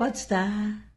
Pode estar.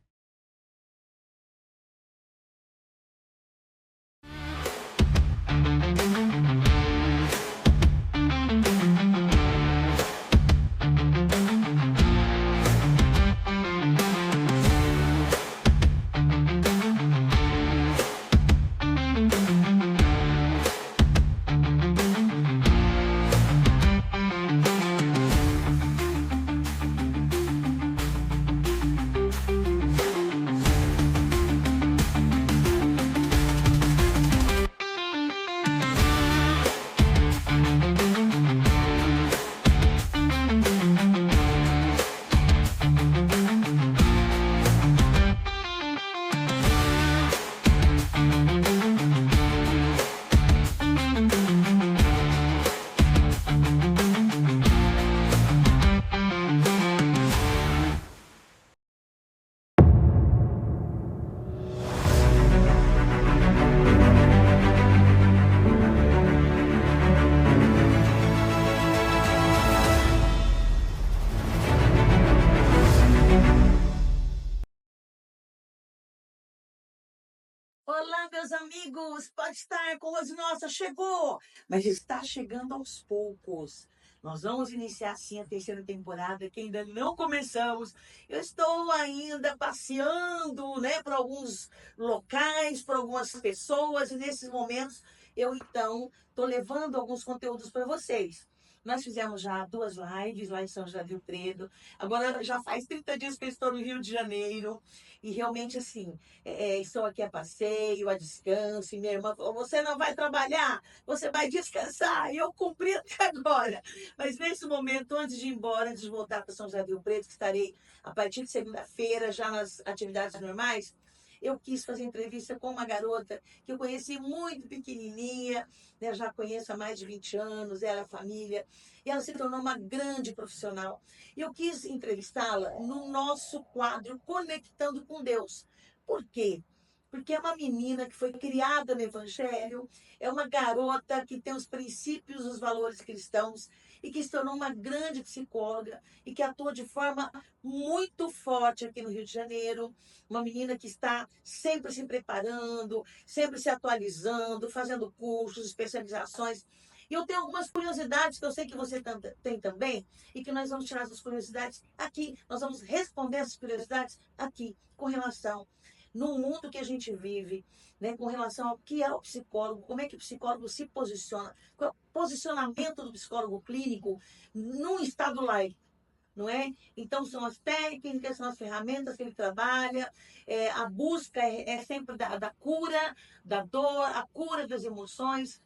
Olá, meus amigos, pode estar com as nossas, chegou, mas está chegando aos poucos. Nós vamos iniciar sim a terceira temporada, que ainda não começamos. Eu estou ainda passeando, né, por alguns locais, por algumas pessoas, e nesses momentos eu então estou levando alguns conteúdos para vocês. Nós fizemos já 2 lives lá em São José do Rio Preto. Agora já faz 30 dias que eu estou no Rio de Janeiro. E realmente, assim, estou aqui a passeio, a descanso, e minha irmã falou, você não vai trabalhar, você vai descansar, e eu cumpri até agora. Mas nesse momento, antes de ir embora, antes de voltar para São José do Rio Preto, que estarei a partir de segunda-feira, já nas atividades normais, eu quis fazer entrevista com uma garota que eu conheci muito pequenininha, né, já conheço há mais de 20 anos, ela, a família, e ela se tornou uma grande profissional. E eu quis entrevistá-la no nosso quadro Conectando com Deus. Por quê? Porque é uma menina que foi criada no Evangelho, é uma garota que tem os princípios, os valores cristãos e que se tornou uma grande psicóloga e que atua de forma muito forte aqui no Rio de Janeiro. Uma menina que está sempre se preparando, sempre se atualizando, fazendo cursos, especializações. E eu tenho algumas curiosidades que eu sei que você tem também e que nós vamos tirar essas curiosidades aqui. Nós vamos responder essas curiosidades aqui, com relação no mundo que a gente vive, né, com relação ao que é o psicólogo, como é que o psicólogo se posiciona, qual é o posicionamento do psicólogo clínico num estado laico. Não é? Então, são as técnicas, são as ferramentas que ele trabalha, a busca é sempre da cura, da dor, a cura das emoções,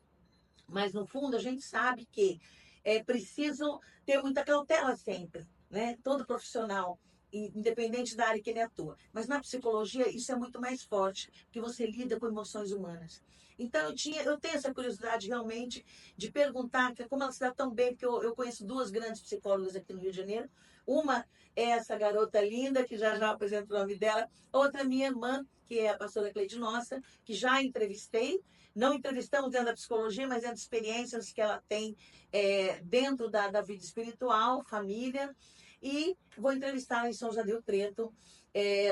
mas no fundo a gente sabe que é preciso ter muita cautela sempre, né? Todo profissional, independente da área que ele atua. Mas na psicologia isso é muito mais forte, porque você lida com emoções humanas. Então eu tenho essa curiosidade realmente de perguntar como ela se dá tão bem, porque eu conheço 2 grandes psicólogas aqui no Rio de Janeiro. Uma é essa garota linda, que já apresento o nome dela. Outra, minha irmã, que é a pastora Cleide Nossa, que já entrevistei, não entrevistamos dentro da psicologia, mas dentro de experiências que ela tem dentro da vida espiritual, família. E vou entrevistá-la em São José do Rio Preto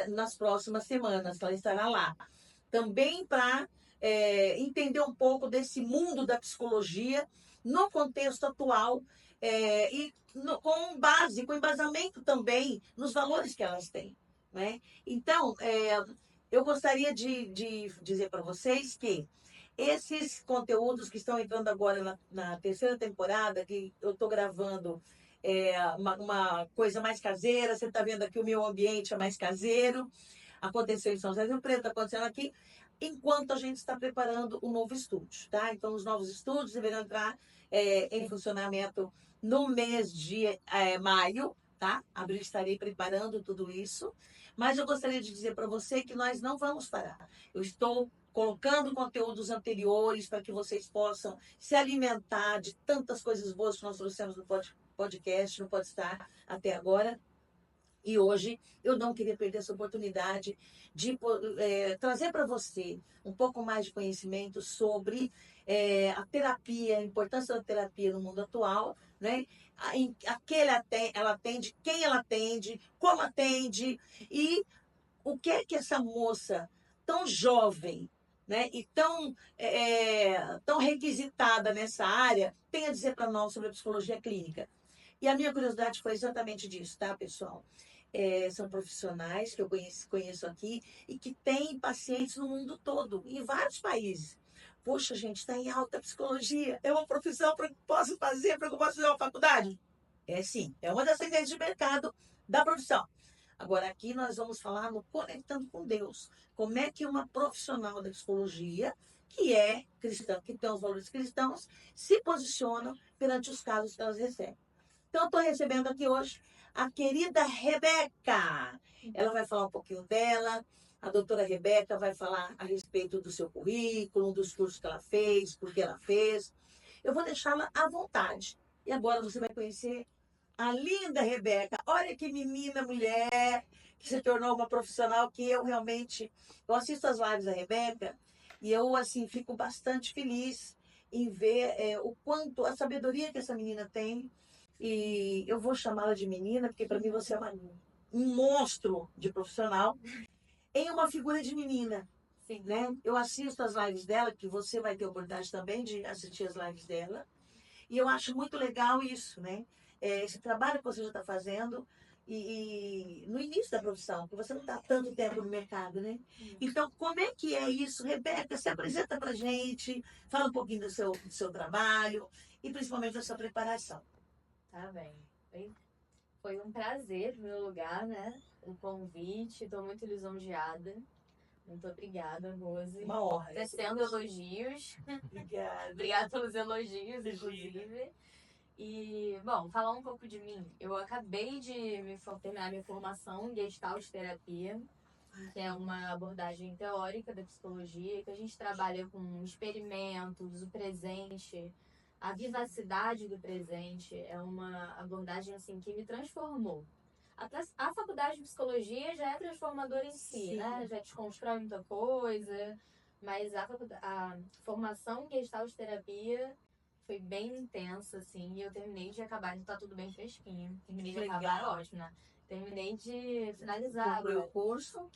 nas próximas semanas, ela estará lá. Também para entender um pouco desse mundo da psicologia no contexto atual com base, com embasamento também nos valores que elas têm. Né? Então, eu gostaria de dizer para vocês que esses conteúdos que estão entrando agora na terceira temporada, que eu estou gravando uma coisa mais caseira, você está vendo aqui o meu ambiente é mais caseiro, aconteceu em São José do Rio Preto, está acontecendo aqui, enquanto a gente está preparando o novo estúdio, tá? Então, os novos estúdios deverão entrar em funcionamento no mês de maio, tá? Abril estarei preparando tudo isso, mas eu gostaria de dizer para você que nós não vamos parar. Eu estou colocando conteúdos anteriores para que vocês possam se alimentar de tantas coisas boas que nós trouxemos no podcast, no Podstar até agora. E hoje eu não queria perder essa oportunidade de trazer para você um pouco mais de conhecimento sobre a terapia, a importância da terapia no mundo atual, né? Ela atende, quem ela atende, como atende e o que é que essa moça tão jovem, né, e tão requisitada nessa área tem a dizer para nós sobre a psicologia clínica. E a minha curiosidade foi exatamente disso, tá, pessoal? São profissionais que eu conheço aqui e que têm pacientes no mundo todo, em vários países. Poxa, gente, está em alta a psicologia. É uma profissão que eu posso fazer, para que eu possa fazer uma faculdade? É sim, é uma das tendências de mercado da profissão. Agora, aqui nós vamos falar no Conectando com Deus. Como é que uma profissional da psicologia, que é cristã, que tem os valores cristãos, se posiciona perante os casos que elas recebem. Então, eu estou recebendo aqui hoje a querida Rebeca. Ela vai falar um pouquinho dela. A doutora Rebeca vai falar a respeito do seu currículo, dos cursos que ela fez, por que ela fez. Eu vou deixá-la à vontade. E agora você vai conhecer a linda Rebeca. Olha que menina, mulher, que se tornou uma profissional que eu realmente... Eu assisto as lives da Rebeca e eu, assim, fico bastante feliz em ver o quanto, a sabedoria que essa menina tem. E eu vou chamá-la de menina, porque para mim você é um monstro de profissional em uma figura de menina. Sim. Né? Eu assisto as lives dela, que você vai ter oportunidade também de assistir as lives dela. E eu acho muito legal isso, né? Esse trabalho que você já está fazendo e no início da profissão, que você não está tanto tempo no mercado, né? Então, como é que é isso? Rebeca, se apresenta para gente, fala um pouquinho do seu trabalho e principalmente da sua preparação. Tá bem. Foi um prazer, em primeiro lugar, né? O convite, estou muito lisonjeada. Muito obrigada, Rose. Uma honra. Tecendo elogios. Obrigada. Obrigada pelos elogios, inclusive. E, bom, falar um pouco de mim. Eu acabei de terminar minha formação em Gestalt Terapia, que é uma abordagem teórica da psicologia, que a gente trabalha com experimentos, o presente, a vivacidade do presente. É uma abordagem assim que me transformou. A faculdade de psicologia já é transformadora em si, Sim. né? Já desconstrói muita coisa, mas a formação em Gestalt Terapia foi bem intensa, assim, e eu terminei de acabar, tá tudo bem fresquinho. Terminei de Legal. acabar, ótimo, né? Terminei de finalizar Concluiu agora. o curso.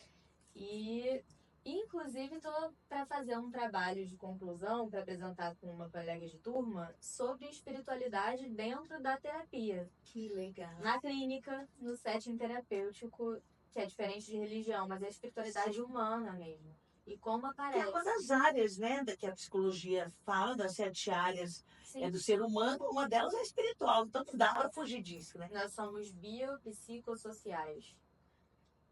E, inclusive, estou para fazer um trabalho de conclusão para apresentar com uma colega de turma sobre espiritualidade dentro da terapia. Que legal. Na clínica, no setting terapêutico, que é diferente de religião, mas é a espiritualidade Sim. humana mesmo. E como Que aparece. é uma das áreas, né, que a psicologia fala, das 7 áreas do ser humano, uma delas é espiritual, então não dá para fugir disso, né? Nós somos biopsicossociais.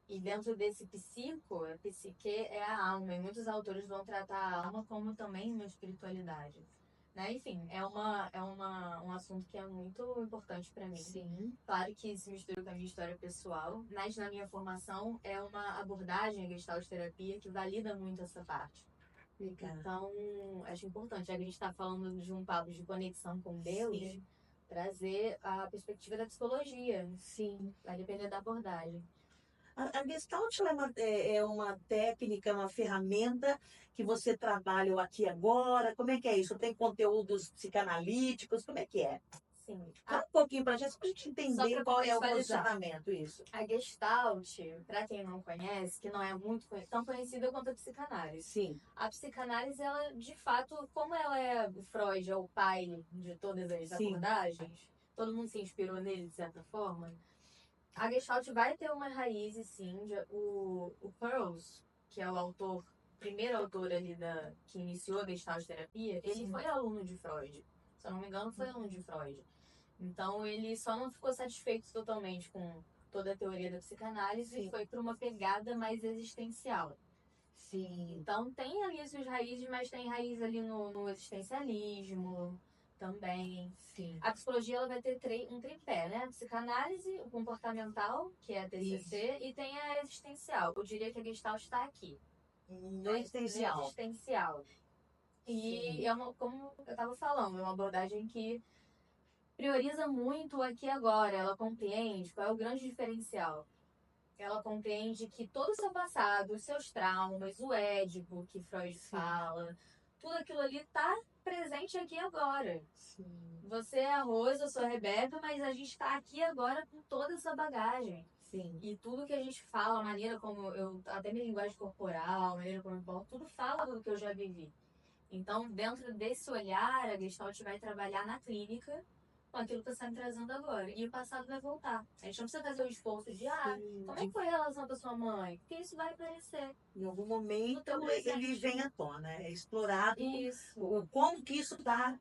E dentro desse psico, a psique é a alma. E muitos autores vão tratar a alma como também uma espiritualidade. Né? Enfim, um assunto que é muito importante para mim. Sim. Claro que se mistura com a minha história pessoal, mas na minha formação é uma abordagem, a Gestalt terapia, que valida muito essa parte. Legal. Então, acho importante, já que a gente está falando de um papo de conexão com Deus, Sim. trazer a perspectiva da psicologia. Sim. Vai depender da abordagem. A Gestalt é uma técnica, uma ferramenta que você trabalha aqui e agora. Como é que é isso? Tem conteúdos psicanalíticos? Como é que é? Sim. Fala um pouquinho para a gente entender qual é o posicionamento, isso. A Gestalt, para quem não conhece, que não é muito tão conhecida quanto a psicanálise. Sim. A psicanálise, ela, de fato, como ela é o Freud, é o pai de todas as abordagens, todo mundo se inspirou nele, de certa forma, a Gestalt vai ter uma raiz, sim, o Pearls, que é o autor, primeiro autor ali que iniciou a Gestalt terapia, ele foi aluno de Freud. Se eu não me engano, foi aluno de Freud. Então, ele só não ficou satisfeito totalmente com toda a teoria da psicanálise e foi para uma pegada mais existencial. Sim. Então, tem ali suas raízes, mas tem raiz ali no existencialismo também. Sim. A psicologia ela vai ter um tripé, né? A psicanálise, o comportamental, que é a TCC, e tem a existencial. Eu diria que a Gestalt está aqui. No existencial. No existencial. E como eu estava falando, é uma abordagem que prioriza muito o aqui e agora. Ela compreende qual é o grande diferencial. Ela compreende que todo o seu passado, os seus traumas, o Édipo, que Freud fala, tudo aquilo ali está presente aqui agora. Sim. Você é a Rosa, eu sou a Rebeca, mas a gente tá aqui agora com toda essa bagagem. Sim. E tudo que a gente fala, a maneira como eu, até minha linguagem corporal, a maneira como eu falo, tudo fala do que eu já vivi. Então, dentro desse olhar, a Gestalt vai trabalhar na clínica com aquilo que você está me trazendo agora. E o passado vai voltar. A gente não precisa fazer o esforço de, como é que foi a relação com a sua mãe? Porque isso vai aparecer. Em algum No momento teu ele presente. vem à tona, é explorado Isso. como que isso está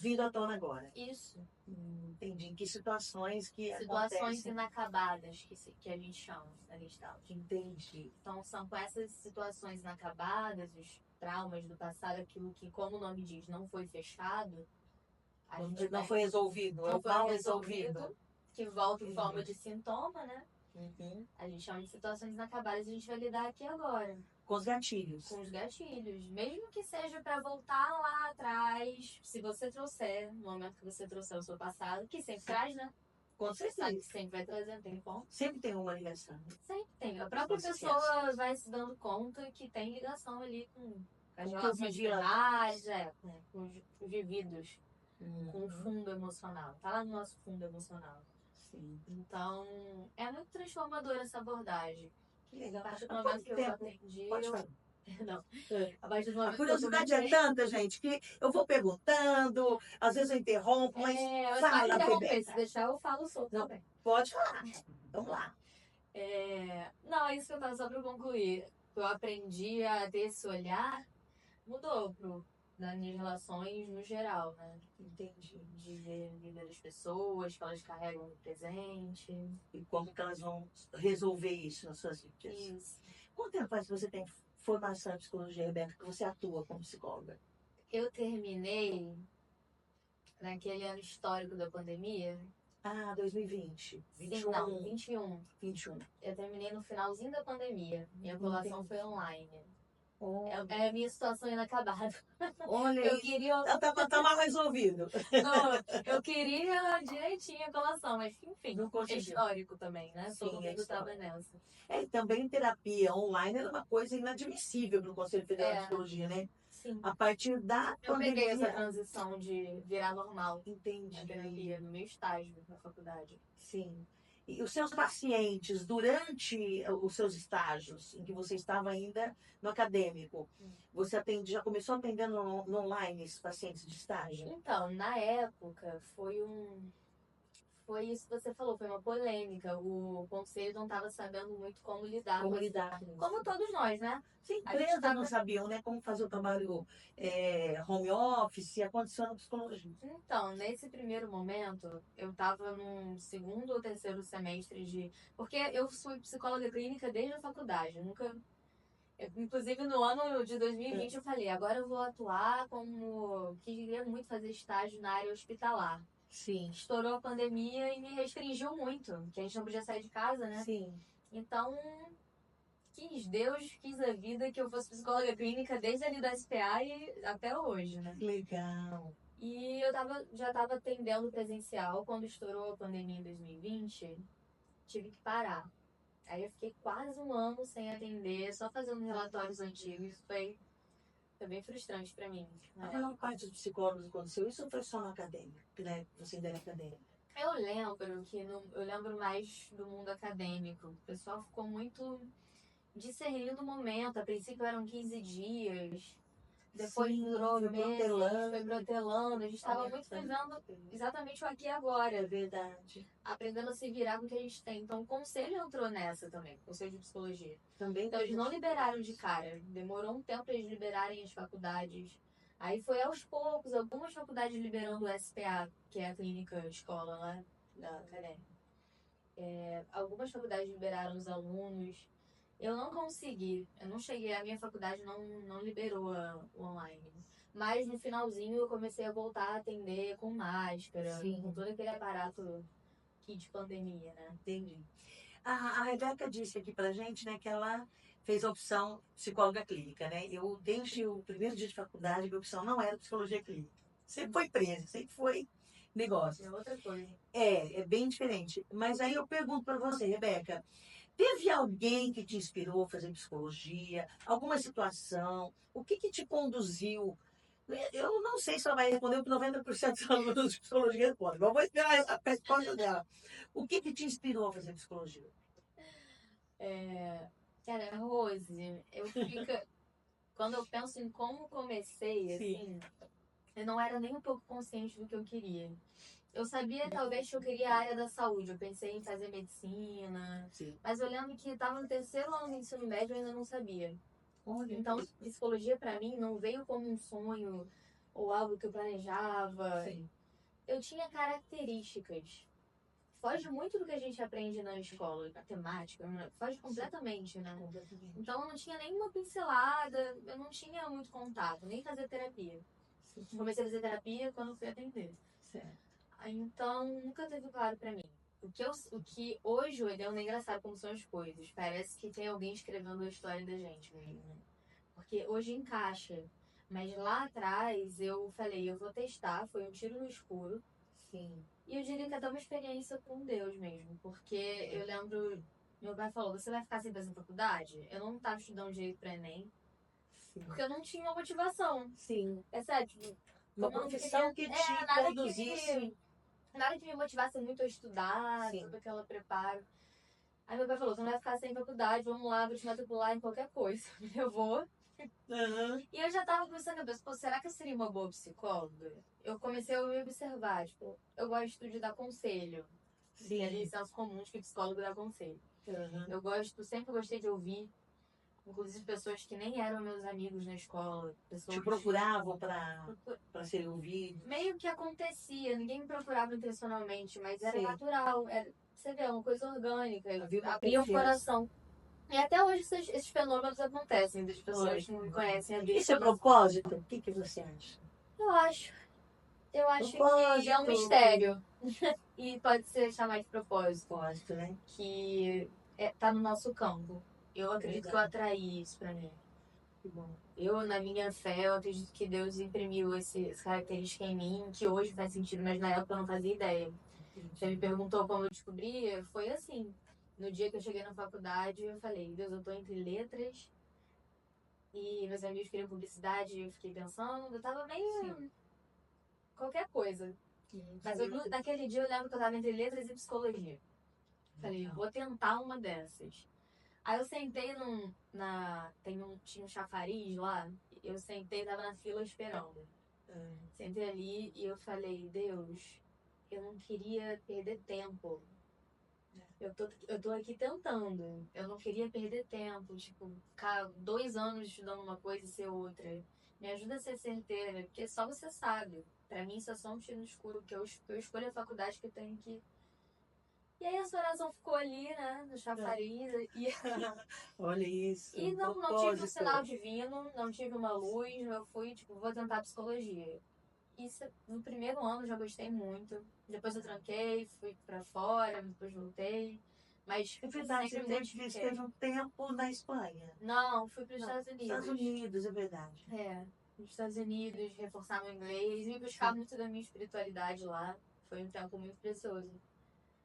vindo à tona agora. Isso. Entendi. Em que situações que Situações acontecem. inacabadas, que a gente chama na Gestalt. Entendi. Então, são com essas situações inacabadas, os traumas do passado, aquilo que, como o nome diz, não foi fechado. A gente Não vai- foi resolvido, é não o foi mal resolvido, resolvido. que volta em Uhum. forma de sintoma, né? A gente chama de situações inacabadas e a gente vai lidar aqui agora, Com os gatilhos. com os gatilhos. Mesmo que seja para voltar lá atrás, se você trouxer, no momento que você trouxer o seu passado, que sempre traz, né? Com Você sabe que certeza. sempre vai trazer, tem como. Sempre tem uma ligação. Sempre tem. A própria Com pessoa certeza. vai se dando conta que tem ligação ali com as Com o que eu relações vivi lá. primárias, com os vividos, com o Uhum. fundo emocional. Tá lá no nosso fundo emocional. Sim. Então, é muito transformadora essa abordagem. Que legal. A partir do Há momento quanto que eu tempo? atendi, Pode falar. Não. É. A partir do A momento que eu curiosidade é comecei... tanta, gente, que eu vou perguntando, às vezes eu interrompo, mas eu fala, espero interromper. Rebeca. Se deixar, eu falo solto Não, também. pode falar. Vamos lá. Não, é isso que eu tava só para concluir. Eu aprendi a ter esse olhar, mudou nas minhas relações no geral, né? Entendi. De ver a vida das pessoas, que elas carregam no presente. E como que elas vão resolver isso nas suas vidas? Isso. Quanto tempo faz que você tem formação em psicologia, Rebeca, que você atua como psicóloga? Eu terminei naquele ano histórico da pandemia. 2020. 21. Não, 21. 21. Eu terminei no finalzinho da pandemia. Minha colação foi online. Oh, É a minha situação inacabada. olha Eu isso. queria. Tá mal resolvido. Não, eu queria direitinho a colação, mas enfim, Não é conseguiu. histórico também, né? Sim, Todo é mundo tava histórico. nessa. Também terapia online era uma coisa inadmissível para o Conselho Federal de Psicologia, né? Sim. A partir da Eu peguei essa pandemia. transição de virar normal a Entendi. terapia no meu estágio na faculdade. Sim. E os seus pacientes, durante os seus estágios, em que você estava ainda no acadêmico, você já começou atendendo no online esses pacientes de estágio? Então, na época, foi isso que você falou, foi uma polêmica. O conselho não estava sabendo muito como lidar Como com isso. lidar com isso? Como todos nós, né? As A gente empresas tava- não sabiam, né, como fazer o trabalho home office, aconteceu na psicologia. Então, nesse primeiro momento, eu estava num segundo ou terceiro semestre de... Porque eu fui psicóloga clínica desde a faculdade, nunca... Inclusive, no ano de 2020, eu falei, agora eu vou atuar como... Queria muito fazer estágio na área hospitalar. Sim. Estourou a pandemia e me restringiu muito, que a gente não podia sair de casa, né? Sim. Então, Deus quis a vida que eu fosse psicóloga clínica desde ali da SPA e até hoje, né? Legal. E eu já estava atendendo presencial quando estourou a pandemia em 2020, tive que parar. Aí eu fiquei quase um ano sem atender, só fazendo relatórios antigos. Foi bem frustrante para mim. A maior parte dos psicólogos aconteceu isso ou foi só no acadêmico? Né? Você ainda era acadêmico? Eu lembro eu lembro mais do mundo acadêmico. O pessoal ficou muito discernindo o momento. A princípio eram 15 dias. Depois Sim, durou foi meses, protelando. foi protelando. A gente estava muito vivendo exatamente o aqui e agora. É verdade. Aprendendo a se virar com o que a gente tem. Então o conselho entrou nessa também, o conselho de psicologia. Também Então eles não liberaram de cara. Demorou um tempo para eles liberarem as faculdades. Aí foi aos poucos, algumas faculdades liberando o SPA, que é a clínica escola lá da acadêmica. Algumas faculdades liberaram os alunos. Eu não consegui, eu não cheguei, a minha faculdade não liberou o online. Mas no finalzinho eu comecei a voltar a atender com máscara, Sim. com todo aquele aparato de pandemia, né? Entendi. A Rebeca disse aqui pra gente, né, que ela fez a opção psicóloga clínica, né? Eu, desde o primeiro dia de faculdade, minha opção não era psicologia clínica. Sempre foi presa, sempre foi negócio. É outra coisa. É bem diferente. Mas aí eu pergunto pra você, Rebeca, teve alguém que te inspirou a fazer psicologia? Alguma situação? O que te conduziu Eu não sei se ela vai responder o que 90% dos alunos de psicologia respondem, mas vou esperar a resposta dela. O que te inspirou a fazer psicologia? Cara, Rose, eu fico. Quando eu penso em como comecei, assim, eu não era nem um pouco consciente do que eu queria. Eu sabia, talvez, que eu queria a área da saúde. Eu pensei em fazer medicina. Sim. Mas eu lembro que estava no terceiro ano do ensino médio e eu ainda não sabia. Olha, Então, psicologia para mim não veio como um sonho ou algo que eu planejava. sim. Eu tinha características. Foge muito do que a gente aprende na escola, matemática, foge completamente, né? Completamente. Então eu não tinha nenhuma pincelada, eu não tinha muito contato, nem fazer terapia. Comecei a fazer terapia quando fui atender. Certo. Então nunca teve claro pra mim. O que hoje o Edel é engraçado como são as coisas. Parece que tem alguém escrevendo a história da gente mesmo, né? Porque hoje encaixa. Mas lá atrás eu falei, eu vou testar, foi um tiro no escuro. Sim. E eu diria que até uma experiência com Deus mesmo. Porque eu lembro, meu pai falou, você vai ficar sem fazer faculdade? Eu não estava estudando direito para Enem. Sim. Porque eu não tinha uma motivação. Sim. É sério, tipo, Uma como eu não profissão que queria, te nada conduzisse. nada que me motivasse muito a estudar, Sim. todo aquele preparo. Aí meu pai falou, você não vai ficar sem faculdade, vamos lá, vou te matricular em qualquer coisa. Eu vou. Uhum. E eu já tava começando a cabeça, pô, será que eu seria uma boa psicóloga? Eu comecei a me observar, tipo, eu gosto de dar conselho. Sim, ali, senso comum de que psicólogo dá conselho. Uhum. Eu gosto, sempre gostei de ouvir, inclusive pessoas que nem eram meus amigos na escola, pessoas Te procuravam para ser ouvido. meio que acontecia, ninguém me procurava intencionalmente, mas era Sim. natural, você vê, é uma coisa orgânica, Havia uma abria o confiança. coração. E até hoje esses fenômenos acontecem, das pessoas que não me conhecem a Isso é propósito? O que você acha? Eu acho. Eu acho que Propósito. é um mistério. E pode ser chamado de propósito. Propósito, né? Que tá no nosso campo. Eu acredito que eu atraí isso pra mim. Que bom. Eu, na minha fé, eu acredito que Deus imprimiu essa característica em mim, que hoje faz sentido, mas na época eu não fazia ideia. Você me perguntou como eu descobri, foi assim. No dia que eu cheguei na faculdade, eu falei, Deus, eu tô entre letras e meus amigos queriam publicidade, eu fiquei pensando, eu tava meio qualquer coisa. Mas naquele dia eu lembro que eu tava entre letras e psicologia. Falei, vou tentar uma dessas. Aí eu sentei tinha um chafariz lá, eu sentei, tava na fila esperando. Sentei ali e eu falei, Deus, eu não queria perder tempo. Eu tô aqui tentando. Eu não queria perder tempo, tipo, ficar 2 anos estudando uma coisa e ser outra. Me ajuda a ser certeira, porque só você sabe. Pra mim isso é só um tiro no escuro, que eu escolho a faculdade que eu tenho que. E aí essa oração ficou ali, né, no chafariz. E Olha isso. E não tive um sinal divino, não tive uma luz, eu fui, tipo, vou tentar psicologia. Isso, no primeiro ano já gostei muito. Depois eu tranquei, fui pra fora, depois voltei. Mas É verdade, sempre me você identifiquei. teve um tempo na Espanha. Não, fui para os Estados Unidos. Estados Unidos, é verdade. Nos Estados Unidos, reforçar meu inglês e buscar muito da minha espiritualidade lá. Foi um tempo muito precioso.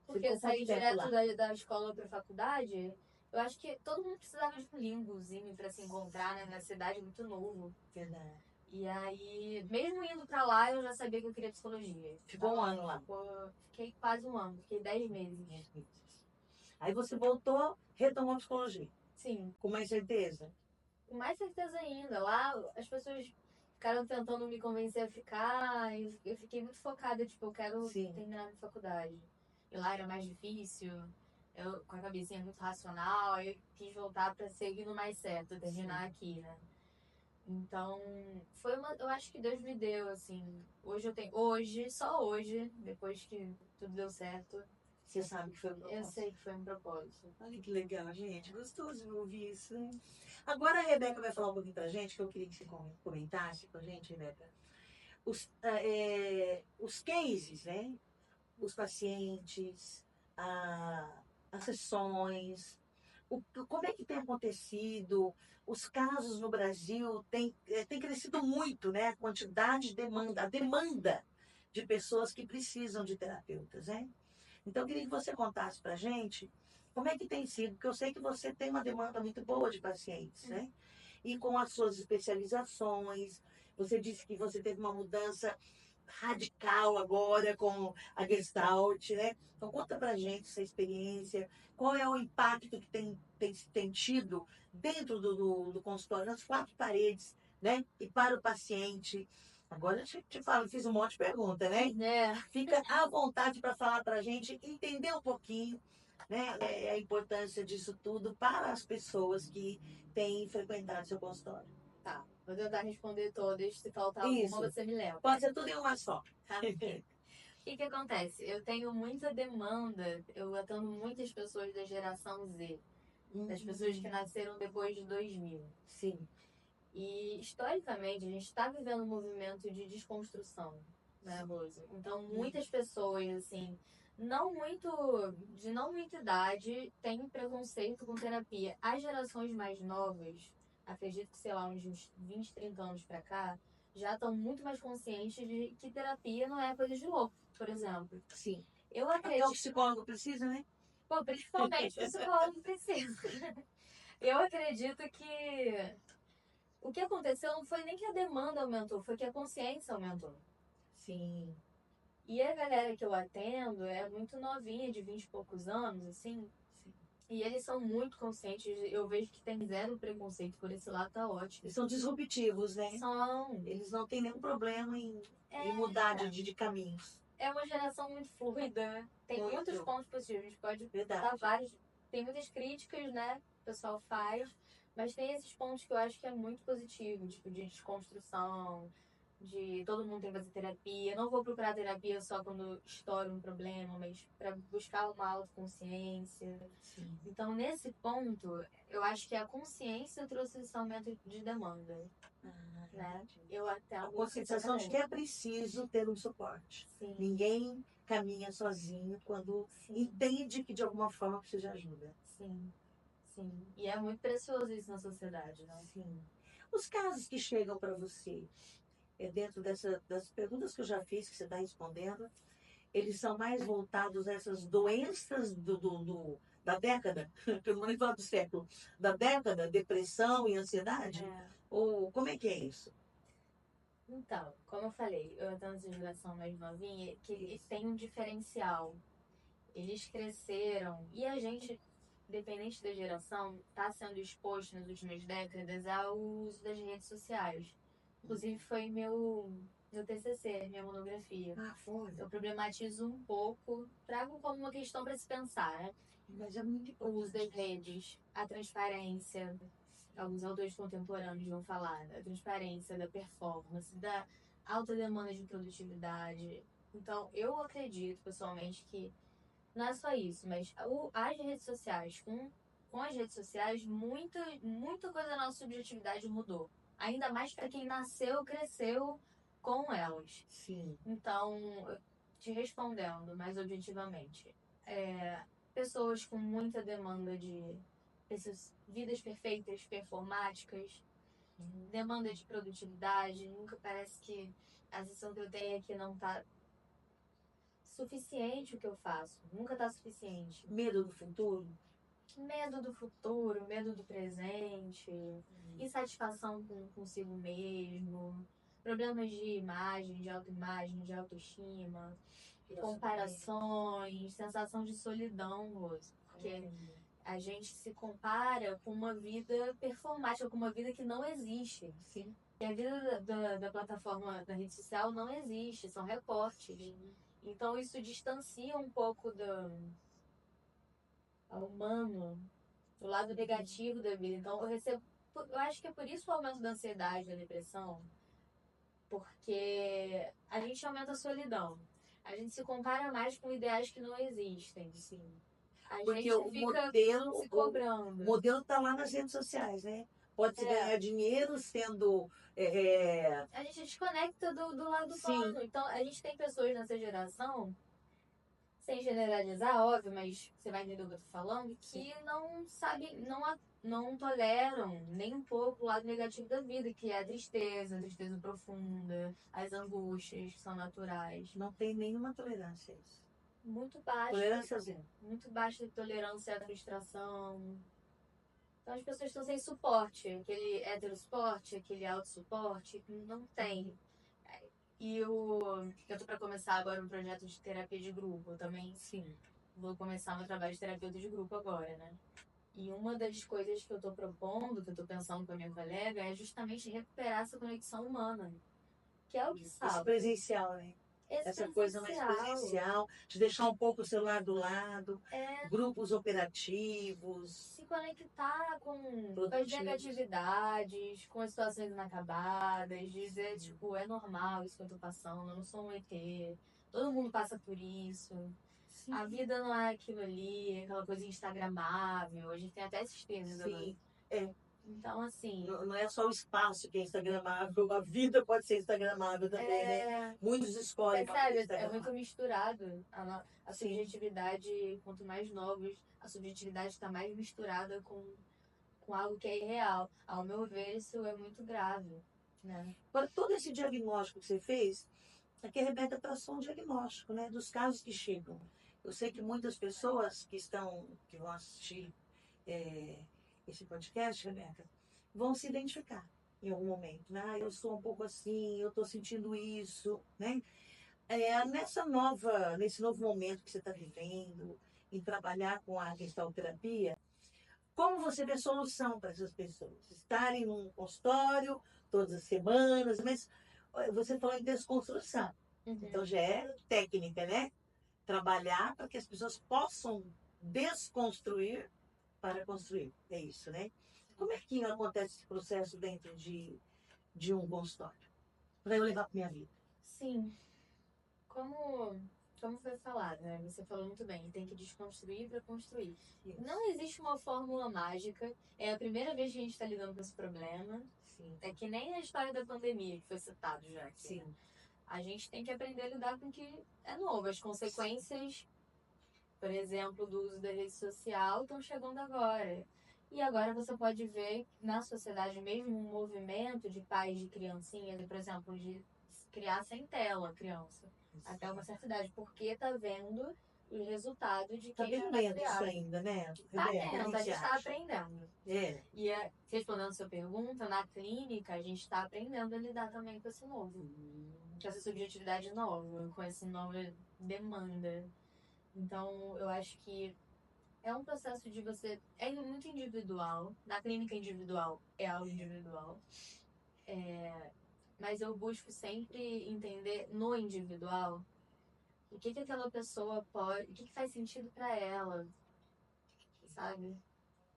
Porque eu saí direto da escola para a faculdade, eu acho que todo mundo precisava de um limbozinho para se encontrar, né? Na cidade, muito novo. Verdade. E aí, mesmo indo para lá, eu já sabia que eu queria psicologia. Ficou um ano lá? Fiquei quase um ano, fiquei 10 meses. Aí você voltou, retomou a psicologia? Sim. Com mais certeza? Com mais certeza ainda. Lá, as pessoas ficaram tentando me convencer a ficar, e eu fiquei muito focada, tipo, eu quero terminar minha faculdade. E lá era mais difícil, eu com a cabecinha muito racional, aí eu quis voltar para seguir no mais certo, terminar aqui, né? Então, eu acho que Deus me deu, assim, só hoje, depois que tudo deu certo. Você sabe que foi um propósito. Eu sei que foi um propósito. Olha que legal, gente. Gostoso ouvir isso, né? Agora a Rebeca vai falar um pouquinho pra gente, que eu queria que você comentasse com a gente, Rebeca. Os cases, né? Os pacientes, as sessões, como é que tem acontecido? Os casos no Brasil têm crescido muito, né? A quantidade de demanda, a demanda de pessoas que precisam de terapeutas, né? Então, eu queria que você contasse para a gente como é que tem sido, porque eu sei que você tem uma demanda muito boa de pacientes, né? E com as suas especializações, Você disse que você teve uma mudança radical agora com a Gestalt, né? Então conta pra gente essa experiência, qual é o impacto que tem tido dentro do consultório, nas quatro paredes, né? E para o paciente. Agora eu te falo, fiz um monte de pergunta, né? É. Fica à vontade para falar para a gente, entender um pouquinho, né, a importância disso tudo para as pessoas que têm frequentado seu consultório. Tá, vou tentar responder todas. Se faltar alguma, Isso. você me lembra. Pode ser tudo em uma só. Tá? O que que acontece? Eu tenho muita demanda, eu atendo muitas pessoas da geração Z, das pessoas que nasceram depois de 2000. Sim. E, historicamente, a gente está vivendo um movimento de desconstrução, né, Rose? Então, muitas pessoas, assim, de não muita idade, têm preconceito com terapia. As gerações mais novas, acredito que, sei lá, uns 20, 30 anos pra cá, já estão muito mais conscientes de que terapia não é coisa de louco, por exemplo. Sim. Eu Até o acredito, psicólogo precisa, né? pô, principalmente o psicólogo precisa. Eu acredito que o que aconteceu não foi nem que a demanda aumentou, foi que a consciência aumentou. Sim. E a galera que eu atendo é muito novinha, de 20 e poucos anos, assim. Sim. E eles são muito conscientes. Eu vejo que tem zero preconceito por esse lado, tá ótimo. Eles são disruptivos, né? São. Eles não têm nenhum problema em mudar de caminhos. É uma geração muito fluida. Tem Muito. muitos pontos positivos. A gente pode Verdade. dar vários. Tem muitas críticas, né? O pessoal faz. Mas tem esses pontos que eu acho que é muito positivo, tipo, de desconstrução, de todo mundo tem que fazer terapia. Não vou procurar terapia só quando estoura um problema, mas para buscar uma autoconsciência. Sim. Então, nesse ponto, eu acho que a consciência trouxe esse aumento de demanda, né? Eu até A conscientização de que é preciso ter um suporte. Sim. Ninguém caminha sozinho quando entende que de alguma forma precisa de ajuda. Sim. Sim. E é muito precioso isso na sociedade, né? Sim. Os casos que chegam para você, dentro das perguntas que eu já fiz, que você está respondendo, eles são mais voltados a essas doenças da década, que eu não vou nem falar do século, da década, depressão e ansiedade? Ou como é que é isso? Então, como eu falei, eu atendo essa geração mais novinha, que eles têm um diferencial. Eles cresceram, e a gente, independente da geração, está sendo exposto nas últimas décadas ao uso das redes sociais. Inclusive, foi meu TCC, minha monografia. Ah, foi. Eu problematizo um pouco, trago como uma questão para se pensar, né? Mas é muito O uso das importante. redes, a transparência, alguns autores contemporâneos vão falar, da transparência, da performance, da alta demanda de produtividade. Então, eu acredito, pessoalmente, que não é só isso, mas as redes sociais, com as redes sociais, muita coisa da nossa subjetividade mudou. Ainda mais para quem nasceu, cresceu com elas. Sim. Então, te respondendo mais objetivamente, pessoas com muita demanda de essas vidas perfeitas, performáticas, demanda de produtividade, nunca parece que a sensação que eu tenho é que não tá suficiente o que eu faço, nunca tá suficiente. Medo do futuro? Medo do futuro, medo do presente, insatisfação consigo mesmo, problemas de imagem, de autoimagem, de autoestima, comparações, sensação de solidão, Rose, porque a gente se compara com uma vida performática, com uma vida que não existe. Sim. E a vida da plataforma, da rede social não existe, são recortes. Então isso distancia um pouco ao humano, do lado negativo da vida. Então eu acho que é por isso o aumento da ansiedade, da depressão, porque a gente aumenta a solidão. A gente se compara mais com ideais que não existem. Sim. A Porque gente o fica modelo, se cobrando. o modelo está lá nas redes sociais, né? Pode-se ganhar dinheiro sendo. A gente desconecta do lado Sim. humano. Então, a gente tem pessoas nessa geração, sem generalizar, óbvio, mas você vai entender o que eu tô falando, que não sabem, não toleram nem um pouco o lado negativo da vida, que é a tristeza profunda, as angústias que são naturais. Não tem nenhuma tolerância a isso. Muito baixa. Tolerância zero. Muito baixa tolerância à frustração. Então as pessoas estão sem suporte, aquele heterosuporte, aquele autossuporte, não tem. E eu tô para começar agora um projeto de terapia de grupo. Eu também, sim, vou começar meu trabalho de terapeuta de grupo agora, né? E uma das coisas que eu tô propondo, que eu tô pensando com a minha colega, é justamente recuperar essa conexão humana, que é o que Esse salva. presencial, né? Essa coisa mais presencial, de deixar um pouco o celular do lado, grupos operativos. Se conectar com as produtivos. negatividades, com as situações inacabadas, dizer, tipo, é normal isso que eu tô passando, eu não sou um ET, todo mundo passa por isso. Sim. A vida não é aquilo ali, aquela coisa instagramável, a gente tem até esses termos agora. Sim, é. Então, assim, Não é só o espaço que é instagramável, a vida pode ser instagramável também, né? Muitos escolhem para percebe? É Instagram. muito misturado. A Sim. subjetividade, quanto mais novos, a subjetividade está mais misturada com algo que é irreal. Ao meu ver, isso é muito grave, né? Agora, todo esse diagnóstico que você fez, aqui arrebenta para só um diagnóstico, né? Dos casos que chegam. Eu sei que muitas pessoas que vão assistir esse podcast, Rebeca, vão se identificar em algum momento, né? Ah, eu sou um pouco assim, eu estou sentindo isso, né? Nesse novo momento que você está vivendo, em trabalhar com a gestalterapia, como você vê solução para essas pessoas? Estarem num consultório todas as semanas, mas você falou em desconstrução. Então já é técnica, né? Trabalhar para que as pessoas possam desconstruir para construir. É isso, né? Como é que acontece esse processo dentro de um consultório? Para eu levar para minha vida. Sim. Como foi falado, né? Você falou muito bem, tem que desconstruir para construir. Isso. Não existe uma fórmula mágica. É a primeira vez que a gente está lidando com esse problema. Sim. É que nem a história da pandemia, que foi citado já aqui. Sim. Né? A gente tem que aprender a lidar com o que é novo. As consequências, por exemplo, do uso da rede social estão chegando agora. E agora você pode ver na sociedade mesmo um movimento de pais de criancinhas, por exemplo, de criar sem tela a criança até uma certa idade, porque tá vendo os resultados de Tá quem já bem tá lento isso criado. ainda, né? Tá Rebeca, lento, a gente tá acha? aprendendo. É. E respondendo a sua pergunta, na clínica a gente está aprendendo a lidar também com esse novo, com essa subjetividade nova, com essa nova demanda. Então, eu acho que é um processo de você. É muito individual. Na clínica individual é algo individual. Mas eu busco sempre entender no individual o que aquela pessoa pode. O que faz sentido para ela, sabe? O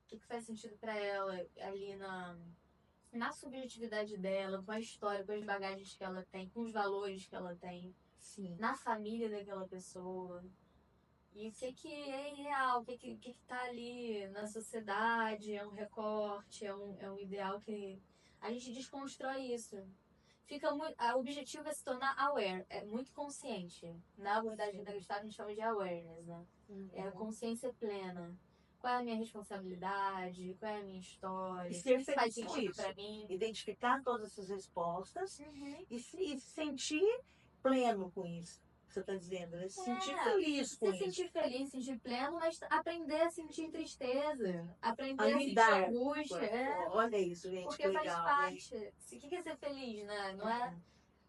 que faz sentido para ela ali na subjetividade dela, com a história, com as bagagens que ela tem, com os valores que ela tem, Sim. na família daquela pessoa. E o que é irreal, o que tá ali na sociedade, é um recorte, é um ideal que a gente desconstrói isso. Fica muito, o objetivo é se tornar aware, é muito consciente. Na abordagem da Gustavo a gente chama de awareness, né? É a consciência plena. Qual é a minha responsabilidade? Qual é a minha história? E ser O que faz feliz com sentido isso. pra mim? Identificar todas essas respostas e se sentir pleno com isso. Você está dizendo, né? Se sentir feliz com Se isso. sentir feliz, sentir pleno, mas aprender a sentir tristeza. Aprender A a sentir lidar. angústia. Olha isso, gente, Porque que faz legal. parte. O que é ser feliz, né? Não é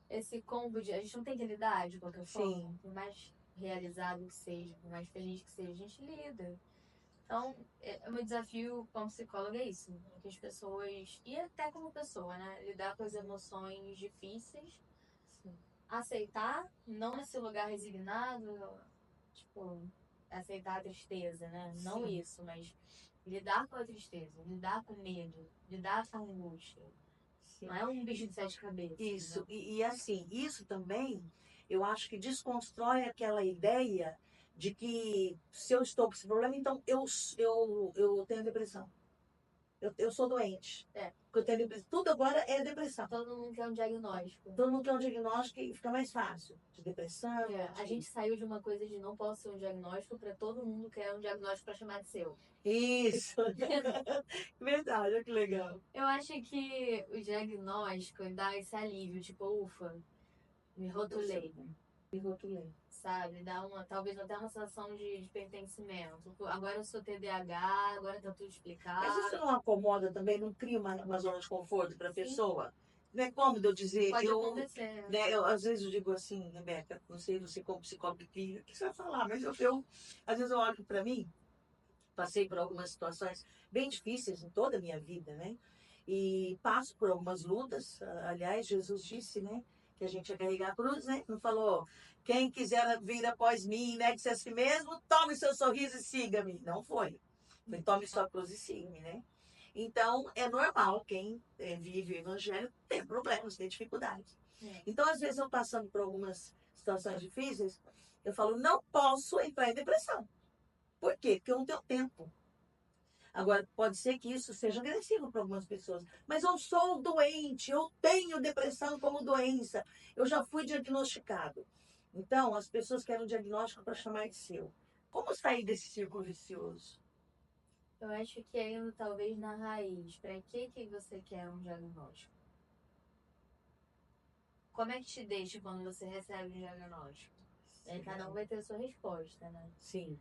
esse combo de. A gente não tem que lidar de qualquer forma. Sim. Por mais realizado que seja, por mais feliz que seja, a gente lida. Então, o meu desafio como psicóloga é isso. Que as pessoas, e até como pessoa, né? Lidar com as emoções difíceis. Aceitar, não nesse lugar resignado, tipo, aceitar a tristeza, né? Não Sim. isso, mas lidar com a tristeza, lidar com o medo, lidar com a angústia. Sim. Não é um bicho de sete cabeças. Isso, Né? e assim, isso também, eu acho que desconstrói aquela ideia de que se eu estou com esse problema, então eu tenho depressão. Eu sou doente. Porque eu tenho depressão. Tudo agora é depressão. Todo mundo quer um diagnóstico. Todo mundo quer um diagnóstico e fica mais fácil. De depressão. A gente saiu de uma coisa de não posso ser um diagnóstico para todo mundo quer um diagnóstico para chamar de seu. Isso. Verdade, olha que legal. Eu acho que o diagnóstico dá esse alívio, tipo, ufa, me rotulei. Me rotulei. sabe? Dá talvez até uma sensação de pertencimento. Agora eu sou TDAH, agora tá tudo Mas isso explicado. não acomoda também, não cria uma zona de conforto para a Sim, pessoa? Não é cômodo eu dizer, pode acontecer. né, às vezes eu digo assim, Rebeca, não sei você como psicóloga clínica, o que você vai falar, mas às vezes eu olho para mim, passei por algumas situações bem difíceis em toda a minha vida, né? E passo por algumas lutas. Aliás, Jesus disse, né, que a gente ia carregar a cruz, né? Não falou, quem quiser vir após mim, negue-se a si mesmo, tome seu sorriso e siga-me. Não foi. Foi tome sua cruz e siga-me, né? Então, é normal quem vive o evangelho ter problemas, ter dificuldades. É. Então, às vezes, eu passando por algumas situações difíceis, eu falo, não posso entrar em depressão. Por quê? Porque eu não tenho tempo. Agora, pode ser que isso seja agressivo para algumas pessoas. Mas eu sou doente, eu tenho depressão como doença. Eu já fui diagnosticado. Então, as pessoas querem um diagnóstico para chamar de seu. Como sair desse círculo vicioso? Eu acho que é indo talvez na raiz. Pra que você quer um diagnóstico? Como é que te deixa quando você recebe um diagnóstico? Cada um vai ter a sua resposta, né? Sim.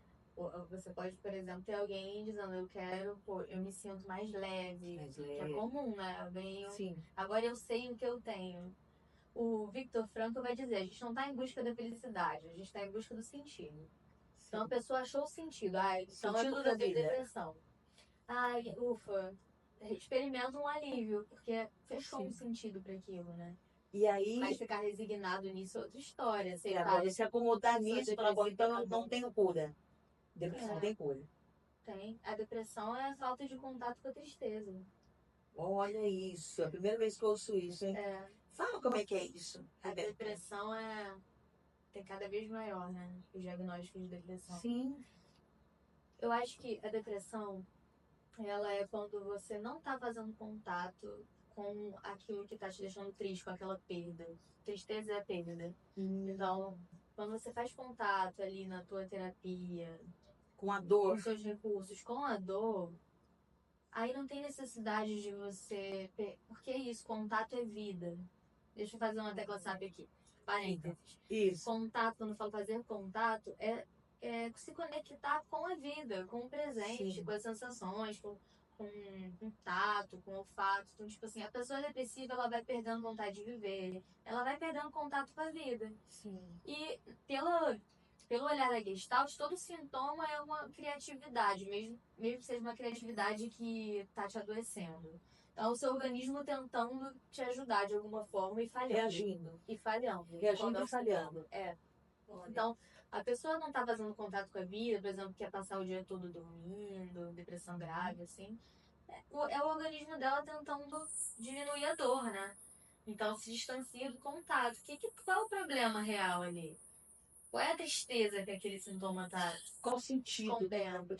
Você pode, por exemplo, ter alguém dizendo, eu me sinto mais leve, Mais que é leve. comum, né? Eu venho, Sim. agora eu sei o que eu tenho. O Viktor Frankl vai dizer, a gente não está em busca da felicidade, a gente está em busca do sentido. Então a pessoa achou o sentido, então é Sentido porque da eu tenho vida. depressão. Ufa, experimenta um alívio, porque fechou Sim. um sentido para aquilo, né? E aí, Mas ficar resignado nisso é outra história. e agora se acomodar nisso, falar, bom, então eu não tenho cura. Depressão tem cura. Tem. A depressão é a falta de contato com a tristeza. Olha isso, é a primeira vez que eu ouço isso, hein? É, Fala como é que é isso. a depressão tem cada vez maior, né? Os diagnósticos de depressão. Sim. Eu acho que a depressão, ela é quando você não tá fazendo contato com aquilo que tá te deixando triste, com aquela perda. Tristeza é perda. Então, quando você faz contato ali na tua terapia, Com a dor. com seus recursos, com a dor, aí não tem necessidade de você. Porque é isso, contato é vida. Deixa eu fazer uma tecla SAP aqui. Parênteses. Isso. Contato, quando eu falo fazer contato, é se conectar com a vida, com o presente, Sim. com as sensações, com tato, com olfato. Então, tipo assim, a pessoa depressiva, ela vai perdendo vontade de viver, ela vai perdendo contato com a vida. Sim. E pelo olhar da Gestalt, todo sintoma é uma criatividade, mesmo que seja uma criatividade que está te adoecendo. Então, o seu organismo tentando te ajudar de alguma forma e falhando. Reagindo. E falhando. Reagindo e falhando. Então, a pessoa não está fazendo contato com a vida, por exemplo, quer passar o dia todo dormindo, depressão grave, assim. É o organismo dela tentando diminuir a dor, né? Então, se distancia do contato. Qual é o problema real ali? Qual é a tristeza que aquele sintoma tá Qual o sentido? contendo?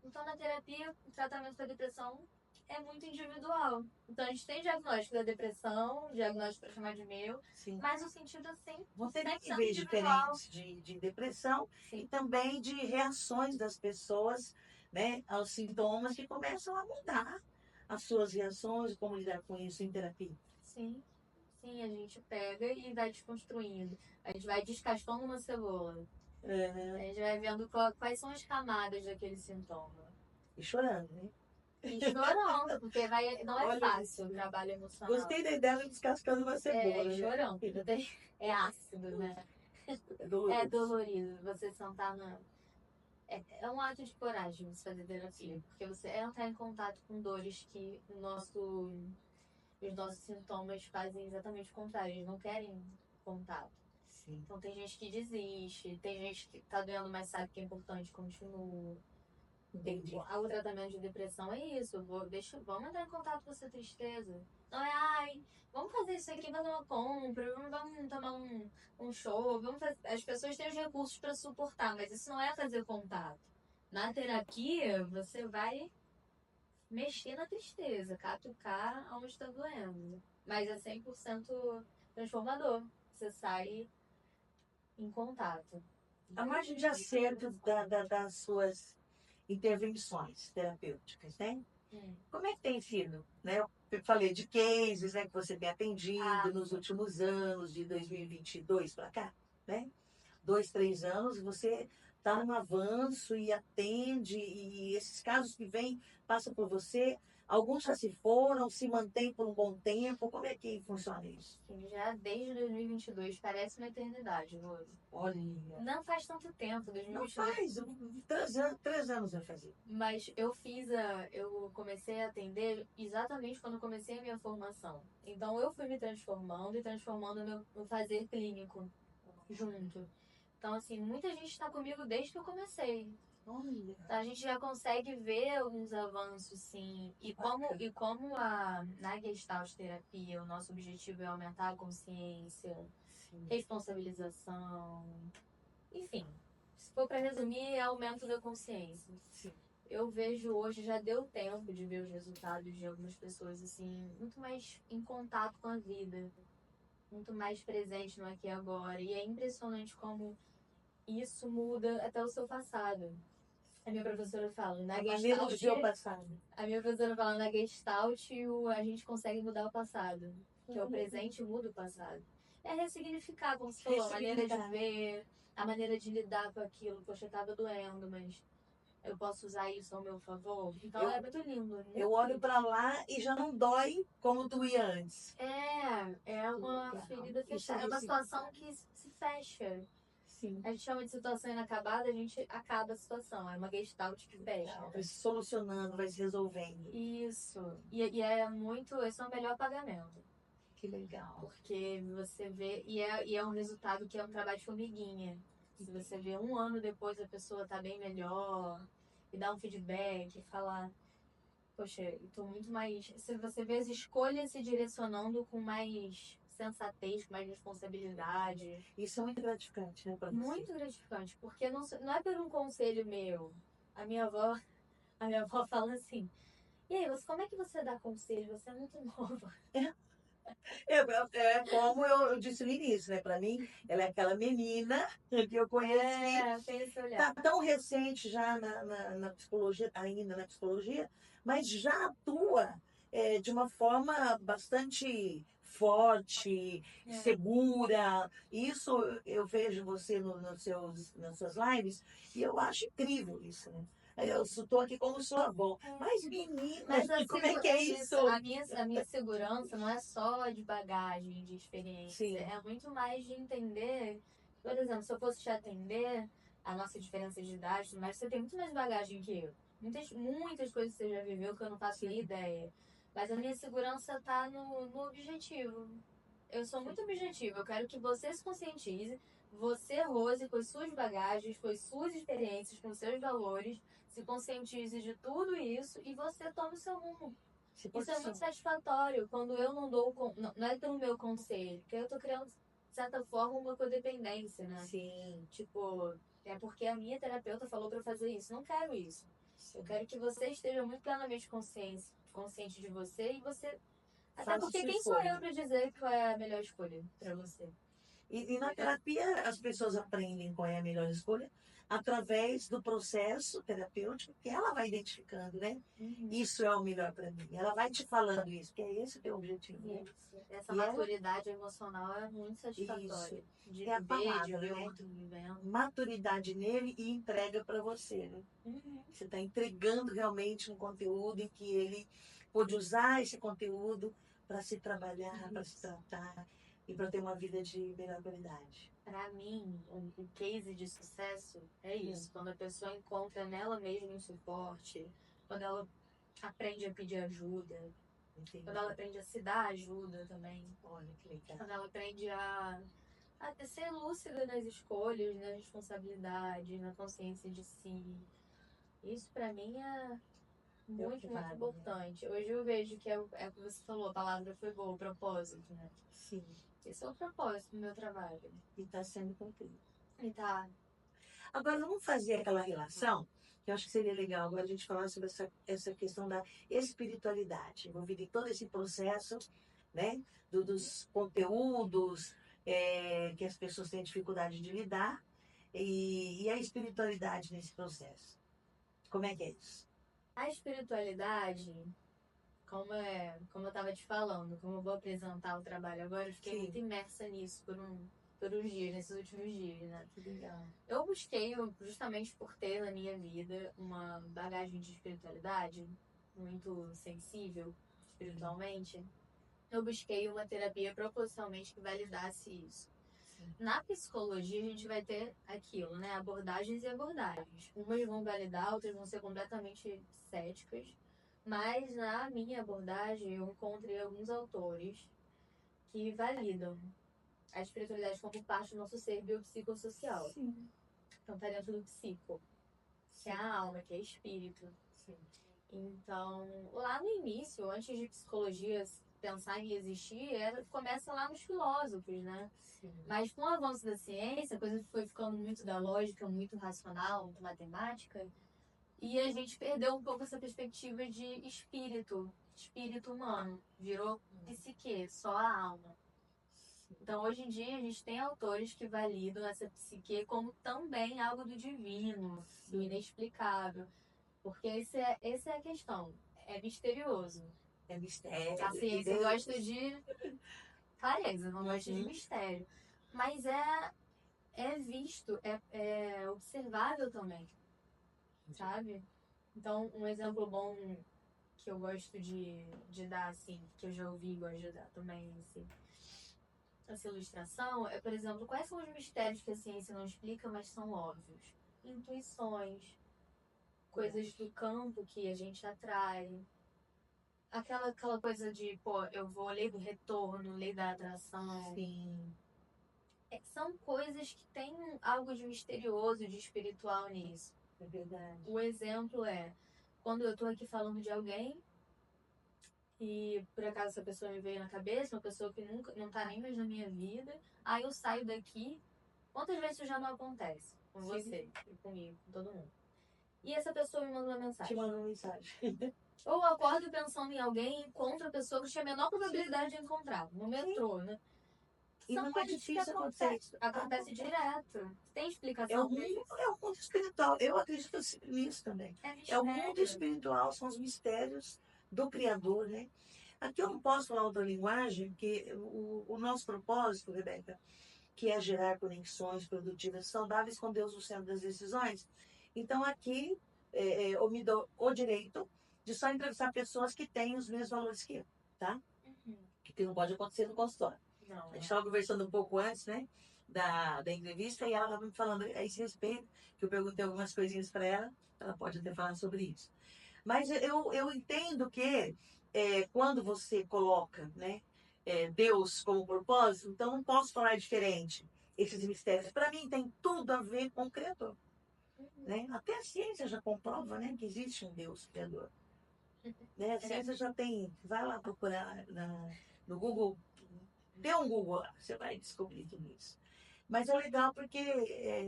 Então, na terapia, o tratamento da depressão é muito individual. Então, a gente tem diagnóstico da depressão, diagnóstico para chamar de meu, Sim. mas o sentido é sempre Você tem 100% níveis individual. diferentes de depressão Sim. e também de reações das pessoas, né, aos sintomas que começam a mudar as suas reações, como lidar com isso em terapia. Sim, sim, a gente pega e vai desconstruindo. A gente vai descascando uma cebola. A gente vai vendo quais são as camadas daquele sintoma. E chorando, né? E chorando, porque não é Olha fácil isso. o trabalho emocional. Gostei da ideia de descascando uma cebola. E chorando. É ácido, né? É doloroso. É dolorido você sentar na. É um ato de coragem você fazer terapia, porque você entrar em contato com dores que os nossos sintomas fazem exatamente o contrário, eles não querem contato. Sim. Então tem gente que desiste, tem gente que tá doendo, mas sabe que é importante, continua. Entendi. O tratamento de depressão é isso, vamos entrar em contato com essa tristeza. Não é, vamos fazer isso aqui, fazer uma compra, vamos tomar um show, as pessoas têm os recursos para suportar, mas isso não é fazer contato. Na terapia, você vai mexer na tristeza, catucar onde está doendo. Mas é 100% transformador. Você sai em contato. A margem de acerto das suas intervenções terapêuticas, né? Como é que tem sido? Né? Eu falei de cases, né, que você tem atendido nos últimos anos, de 2022 para cá, né? 2, 3 anos, você está num avanço e atende, e esses casos que vêm, passam por você, alguns já se foram, se mantêm por um bom tempo, como é que funciona isso? Sim, já desde 2022, parece uma eternidade, Rose. Olha, Não faz tanto tempo, não 2022. faz, 3 anos vai fazer. Mas eu comecei a atender exatamente quando eu comecei a minha formação. Então eu fui me transformando e transformando meu fazer clínico junto. Então, assim, muita gente está comigo desde que eu comecei. Olha, Então, a gente já consegue ver alguns avanços, sim. Na Gestalt terapia, o nosso objetivo é aumentar a consciência, sim, responsabilização, enfim. Se for para resumir, é aumento da consciência. sim. Eu vejo hoje, já deu tempo de ver os resultados de algumas pessoas, assim, muito mais em contato com a vida, muito mais presente no aqui e agora. E é impressionante como isso muda até o seu passado. A minha professora fala, na A maneira de ver o Gestalt, passado. a minha professora fala, na Gestalt, a gente consegue mudar o passado, que é o presente muda o passado. É ressignificar, como você falou, a maneira de Ressignificar. ver, a maneira de lidar com aquilo. Poxa, tava doendo, mas eu posso usar isso ao meu favor. Então é muito lindo. Muito Eu olho lindo. para lá e já não dói como doía antes. É uma Legal. ferida Isso fechada. É uma situação que se fecha. sim. A gente chama de situação inacabada, a gente acaba a situação. É uma gestalt que fecha. Vai se solucionando, vai se resolvendo. Isso. E é muito. Esse é o melhor pagamento. Que legal. Porque você vê. E é um resultado que é um trabalho de formiguinha. Se você vê um ano depois a pessoa tá bem melhor, e dá um feedback, e falar. Poxa, eu tô muito mais. Se você vê as escolhas se direcionando com mais sensatez, com mais responsabilidade. Isso é muito gratificante, né, para você? Muito gratificante, porque não é por um conselho meu. A minha avó, a minha avó fala assim: E aí, como é que você dá conselho? Você é muito nova. É como eu disse no início, né? Para mim, ela é aquela menina que eu conheci. Tem esse olhar. Tá tão recente já na psicologia, ainda na psicologia, mas já atua de uma forma bastante forte, segura. Isso eu vejo você nas suas lives e eu acho incrível isso, né? Eu estou aqui como sua avó. Mas menina, Mas como é que é isso? a minha segurança não é só de bagagem, de experiência. Sim, É muito mais de entender. Por exemplo, se eu fosse te atender, a nossa diferença de idade, mas você tem muito mais bagagem que eu. Muitas coisas que você já viveu que eu não faço nem ideia. Mas a minha segurança tá no objetivo. Eu sou muito objetiva. Eu quero que você se conscientize. Você, Rose, com as suas bagagens, com as suas experiências, com os seus valores, se conscientize de tudo isso e você tome o seu rumo. Isso é muito satisfatório quando eu não dou, não é pelo meu conselho, porque eu tô criando, de certa forma, uma codependência, né? sim. Tipo, é porque a minha terapeuta falou pra eu fazer isso. Não quero isso. Eu quero que você esteja muito plenamente consciente de você e você. Até Faça porque sua quem sou escolha. eu pra dizer qual é a melhor escolha pra você? E na terapia, as pessoas aprendem qual é a melhor escolha através do processo terapêutico que ela vai identificando, né? Uhum. Isso é o melhor para mim. Ela vai te falando isso, que é esse o teu objetivo, né? Isso. Essa E ela, maturidade emocional é muito isso, satisfatória. De é a viver, de palavra, ver o né? outro vivendo. Maturidade nele e entrega para você, né? Uhum. Você está entregando realmente um conteúdo em que ele pôde usar esse conteúdo para se trabalhar, para se tratar e para ter uma vida de melhor qualidade. Pra mim, o case de sucesso é isso. Quando a pessoa encontra nela mesma um suporte, quando ela aprende a pedir ajuda, Entendi. quando ela aprende a se dar ajuda também, Olha que legal. quando ela aprende a ser lúcida nas escolhas, na responsabilidade, na consciência de si. Isso pra mim é muito, muito Vale, né? importante. Hoje eu vejo que é o que você falou, a palavra foi boa, o propósito, né? Sim. Esse é o propósito do meu trabalho. E está sendo cumprido. E tá. Agora, vamos fazer aquela relação, que eu acho que seria legal agora a gente falar sobre essa questão da espiritualidade, envolvida em todo esse processo, né? Dos conteúdos que as pessoas têm dificuldade de lidar e a espiritualidade nesse processo. Como é que é isso? A espiritualidade, como eu estava te falando, como eu vou apresentar o trabalho agora, eu fiquei Sim. muito imersa nisso por todos os dias, nesses últimos dias, né? Que legal. Eu busquei, justamente por ter na minha vida uma bagagem de espiritualidade muito sensível espiritualmente, eu busquei uma terapia propositalmente que validasse isso. Sim. Na psicologia, a gente vai ter aquilo, né? Abordagens e abordagens. Umas vão validar, outras vão ser completamente céticas. Mas na minha abordagem, eu encontrei alguns autores que validam a espiritualidade como parte do nosso ser biopsicossocial. Sim. Então, tá dentro do psico, que é a alma, que é espírito. Sim. Então, lá no início, antes de psicologia pensar em existir, começa lá nos filósofos, né? Sim. Mas com o avanço da ciência, a coisa foi ficando muito da lógica, muito racional, muito matemática, e a gente perdeu um pouco essa perspectiva de espírito humano. Virou psique, só a alma. Então, hoje em dia, a gente tem autores que validam essa psique como também algo do divino, do inexplicável. Porque essa é a questão. É misterioso. É mistério. A ciência gosta de clareza, não gosta de mistério. Mas é visto, é observável também, sabe? Então, um exemplo bom que eu gosto de dar, assim, que eu já ouvi e gosto de dar também, assim, essa ilustração, é, por exemplo, quais são os mistérios que a ciência não explica, mas são óbvios? Intuições, coisas do campo que a gente atrai. Aquela coisa de, pô, eu vou lei do retorno, lei da atração. Sim. São coisas que têm algo de misterioso, de espiritual nisso. É verdade. O exemplo é, quando eu tô aqui falando de alguém e por acaso essa pessoa me veio na cabeça, uma pessoa que nunca, não tá nem mais na minha vida, aí eu saio daqui, quantas vezes isso já não acontece? Com você, e comigo, com todo mundo. E essa pessoa me manda uma mensagem. Te manda uma mensagem. Ou eu acordo pensando em alguém e encontro a pessoa que eu tinha a menor probabilidade de encontrar, no metrô, né? E São não é coisas que difícil acontecer. acontece direto. Tem É explicação o pra isso? mundo, é o mundo espiritual. Eu acredito nisso também. É É o mundo mistério. espiritual, são os mistérios do Criador, né? Aqui eu não posso falar outra linguagem, porque o nosso propósito, Rebeca, que é gerar conexões produtivas saudáveis com Deus no centro das decisões. Então aqui eu me dou o direito de só entrevistar pessoas que têm os mesmos valores que eu, tá? Uhum. Que não pode acontecer no consultório. Não, A gente estava conversando um pouco antes, né, da entrevista, e ela estava me falando a esse respeito, que eu perguntei algumas coisinhas para ela, ela pode até falar sobre isso. Mas eu entendo que quando você coloca, né, Deus como propósito, então não posso falar diferente. Esses mistérios, para mim, tem tudo a ver com o Criador. Né? Até a ciência já comprova, né, que existe um Deus Criador. Né? A ciência já tem. Vai lá procurar no Google, dê um Google lá, você vai descobrir tudo isso. Mas é legal porque.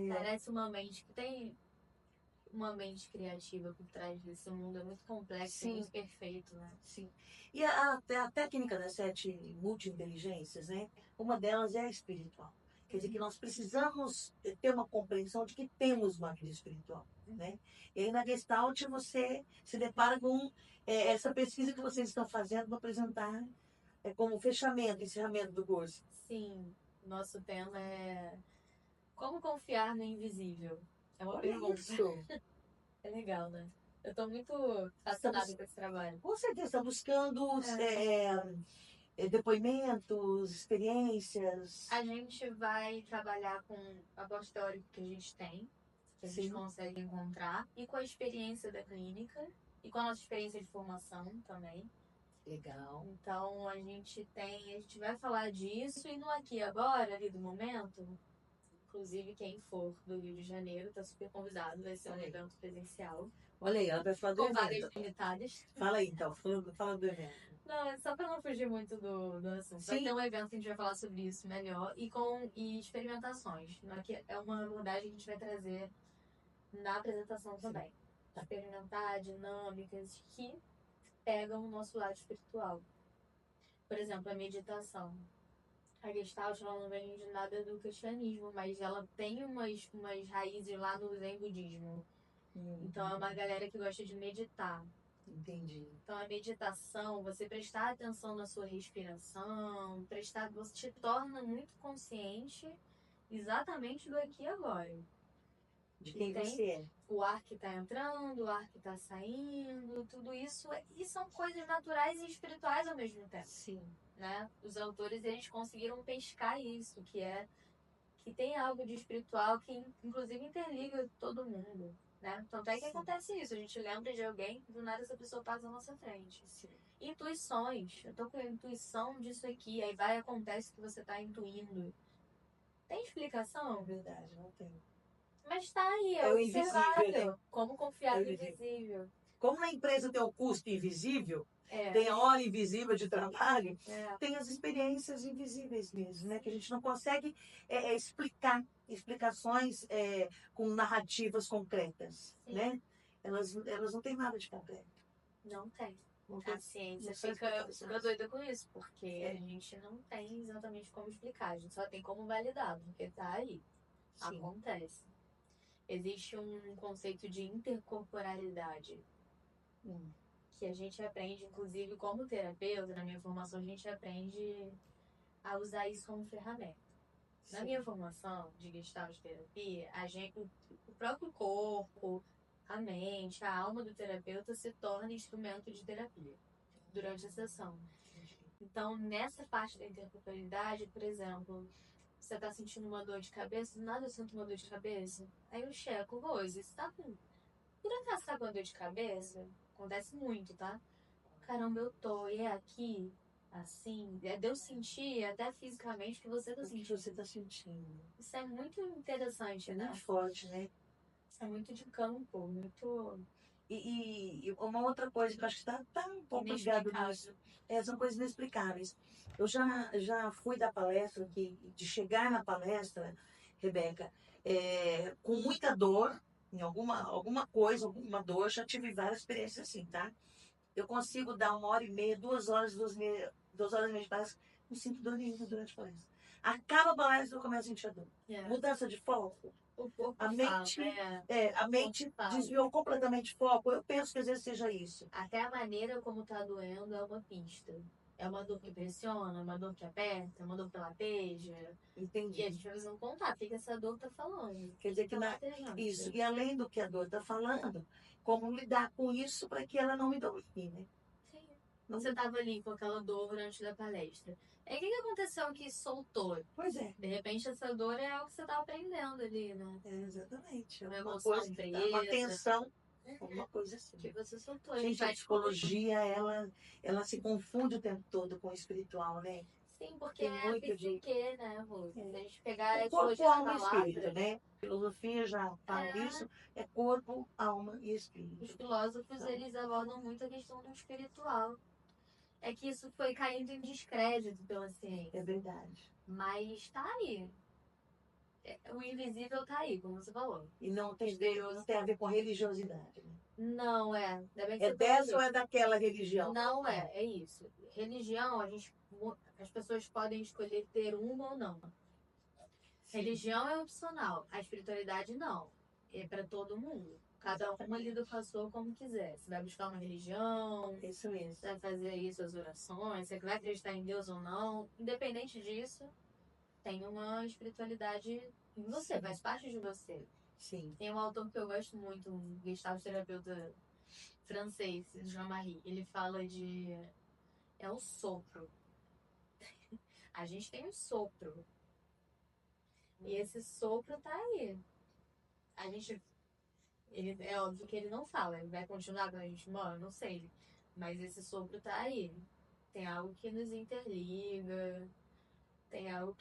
Parece uma mente que tem uma mente criativa por trás desse mundo. É muito complexo, é Sim, muito perfeito, né? sim. E a técnica das 7 multi-inteligências, né? Uma delas é a espiritual. Quer dizer que nós precisamos ter uma compreensão de que temos uma vida espiritual, né? E aí na Gestalt você se depara com essa pesquisa que vocês estão fazendo para apresentar como fechamento, encerramento do curso. Sim, nosso tema é como confiar no invisível. É uma Olha pergunta. isso! É legal, né? Eu tô muito fascinada Estamos, com esse trabalho. com certeza, estamos buscando É. depoimentos, experiências. A gente vai trabalhar com a base teórica que a gente tem, que a gente Sim. consegue encontrar, e com a experiência da clínica, e com a nossa experiência de formação também. Legal. Então a gente vai falar disso, e no aqui e agora, ali do momento, inclusive quem for do Rio de Janeiro está super convidado, vai ser um evento presencial. Olha aí, ela vai falar do Com evento. vagas limitadas. Fala aí, então, fala do evento. Não, é só para não fugir muito do assunto. Sim. Vai ter um evento que a gente vai falar sobre isso melhor e experimentações. Aqui é uma abordagem que a gente vai trazer na apresentação também. Experimentar dinâmicas que pegam o nosso lado espiritual. Por exemplo, a meditação. A Gestalt ela não vem de nada do cristianismo, mas ela tem umas raízes lá no Zen budismo. Então é uma galera que gosta de meditar. Entendi. Então a meditação, você prestar atenção na sua respiração, você te torna muito consciente exatamente do aqui e agora. De quem Tem você é. o ar que tá entrando, o ar que tá saindo, tudo isso. E são coisas naturais e espirituais ao mesmo tempo, Sim. né? Os autores, eles conseguiram pescar isso, que tem algo de espiritual que, inclusive, interliga todo mundo, né? Tanto é que Sim. acontece isso. A gente lembra de alguém, do nada essa pessoa passa na nossa frente. Sim. Intuições. Eu tô com a intuição disso aqui. Aí vai e acontece que você tá intuindo. Tem É explicação? verdade, não tem. Mas tá aí, é É o invisível, observável. né? Como confiar É o no invisível. invisível. Como na empresa tem o custo invisível, É, tem a hora invisível de trabalho, é. tem as experiências invisíveis mesmo, né? Que a gente não consegue explicar, explicações com narrativas concretas, Sim. né? Elas não têm nada de concreto. Não tem. Não tem, A ciência não são fica explicações. doida com isso, porque É. a gente não tem exatamente como explicar, a gente só tem como validar, porque tá aí, Sim. acontece. Existe um conceito de intercorporalidade, Hum. que a gente aprende, inclusive como terapeuta, na minha formação, a gente aprende a usar isso como ferramenta. Na Sim. minha formação de Gestalt terapia, o próprio corpo, a mente, a alma do terapeuta se torna instrumento de terapia durante a sessão. Então, nessa parte da intercorporeidade, por exemplo, você tá sentindo uma dor de cabeça, do nada eu sinto uma dor de cabeça, aí eu checo, Rose, você tá com... Por acaso você tá com uma dor de cabeça? Acontece muito, tá? Caramba, eu tô, e é aqui, assim, é de eu sentir até fisicamente que você tá O que sentindo. você está sentindo? Isso é muito interessante, É né? muito forte, né? Isso é muito de campo, muito E uma outra coisa que eu acho que está um pouco ligado inexplicável. nisso, são coisas inexplicáveis. Eu já fui da palestra, de chegar na palestra, Rebeca, com muita dor, em alguma coisa, alguma dor, já tive várias experiências assim, tá? Eu consigo dar 1h30, 2 horas, 2 horas e meia de palestra, não sinto dor nenhuma durante a palestra. Acaba a palestra, eu começo a sentir a dor. É. Mudança de foco. O corpo A fala, mente, a o mente corpo fala. desviou completamente o foco. Eu penso que às vezes seja isso. Até a maneira como tá doendo é uma pista. É uma dor que pressiona, é uma dor que aperta, é uma dor que lateja. E a Entendi. gente vai fazer um contato. O que essa dor tá falando? Quer dizer que tá latejando. isso. E além do que a dor está falando, como lidar com isso para que ela não me domine, né? Sim. Não- Você tava ali com aquela dor durante a palestra. Aí o que aconteceu que soltou? Pois é. De repente essa dor é algo que você tava aprendendo ali, né? Exatamente. Uma Uma emoção coisa, uma presa. tensão, alguma coisa assim. Que você soltou. A Gente, a vai psicologia, ela se confunde o tempo todo com o espiritual, né? Sim, porque Tem é a muito de... psique, né, Rô? Se a gente pegar a O corpo, etologia da alma e espírito, palavra, né? A filosofia já fala isso, é corpo, alma e os espírito. filósofos, Então, eles abordam muito a questão do espiritual. É que isso foi caindo em descrédito pela ciência. é verdade. Mas tá aí. O invisível tá aí, como você falou. E não tem a ver com religiosidade, né? Não é. Ainda bem que É você dessa falou ou é isso. daquela religião? Não é isso. Religião, as pessoas podem escolher ter uma ou não. Sim. Religião é opcional, a espiritualidade não. É para todo mundo. Cada um lida com a sua como quiser. Você vai buscar uma religião, Isso mesmo. você vai fazer aí suas orações, você vai acreditar em Deus ou não. Independente disso, tem uma espiritualidade em você, Sim. faz parte de você. Sim. Tem um autor que eu gosto muito, um gestalt terapeuta francês, Jean-Marie. Ele fala de... É um sopro. A gente tem um sopro. E esse sopro tá aí. A gente... é óbvio que ele não fala, ele vai continuar quando a gente morre, não sei. Mas esse sopro tá aí. Tem algo que nos interliga, tem algo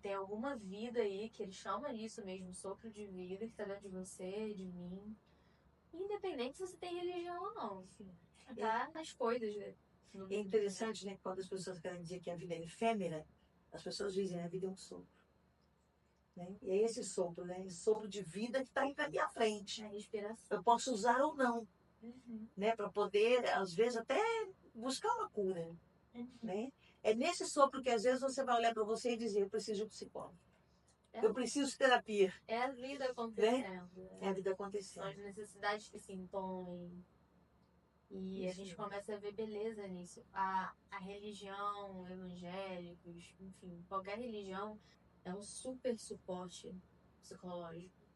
tem alguma vida aí, que ele chama isso mesmo, sopro de vida que tá dentro de você, de mim. Independente se você tem religião ou não. Assim, tá nas coisas, né? É interessante, né? Quando as pessoas querem dizer que a vida é efêmera, as pessoas dizem, a vida é um sopro. Né? E é esse sopro, né? Esse sopro de vida que está aí na minha frente. A respiração. Eu posso usar ou não, né? Para poder, às vezes, até buscar uma cura, né? É nesse sopro que, às vezes, você vai olhar para você e dizer, eu preciso de um psicólogo. Eu preciso de terapia. É a vida acontecendo. Né? É a vida São acontecendo. as necessidades que se impõem. E Isso a gente mesmo. começa a ver beleza nisso. A religião, evangélicos, enfim, qualquer religião, é um super suporte psicológico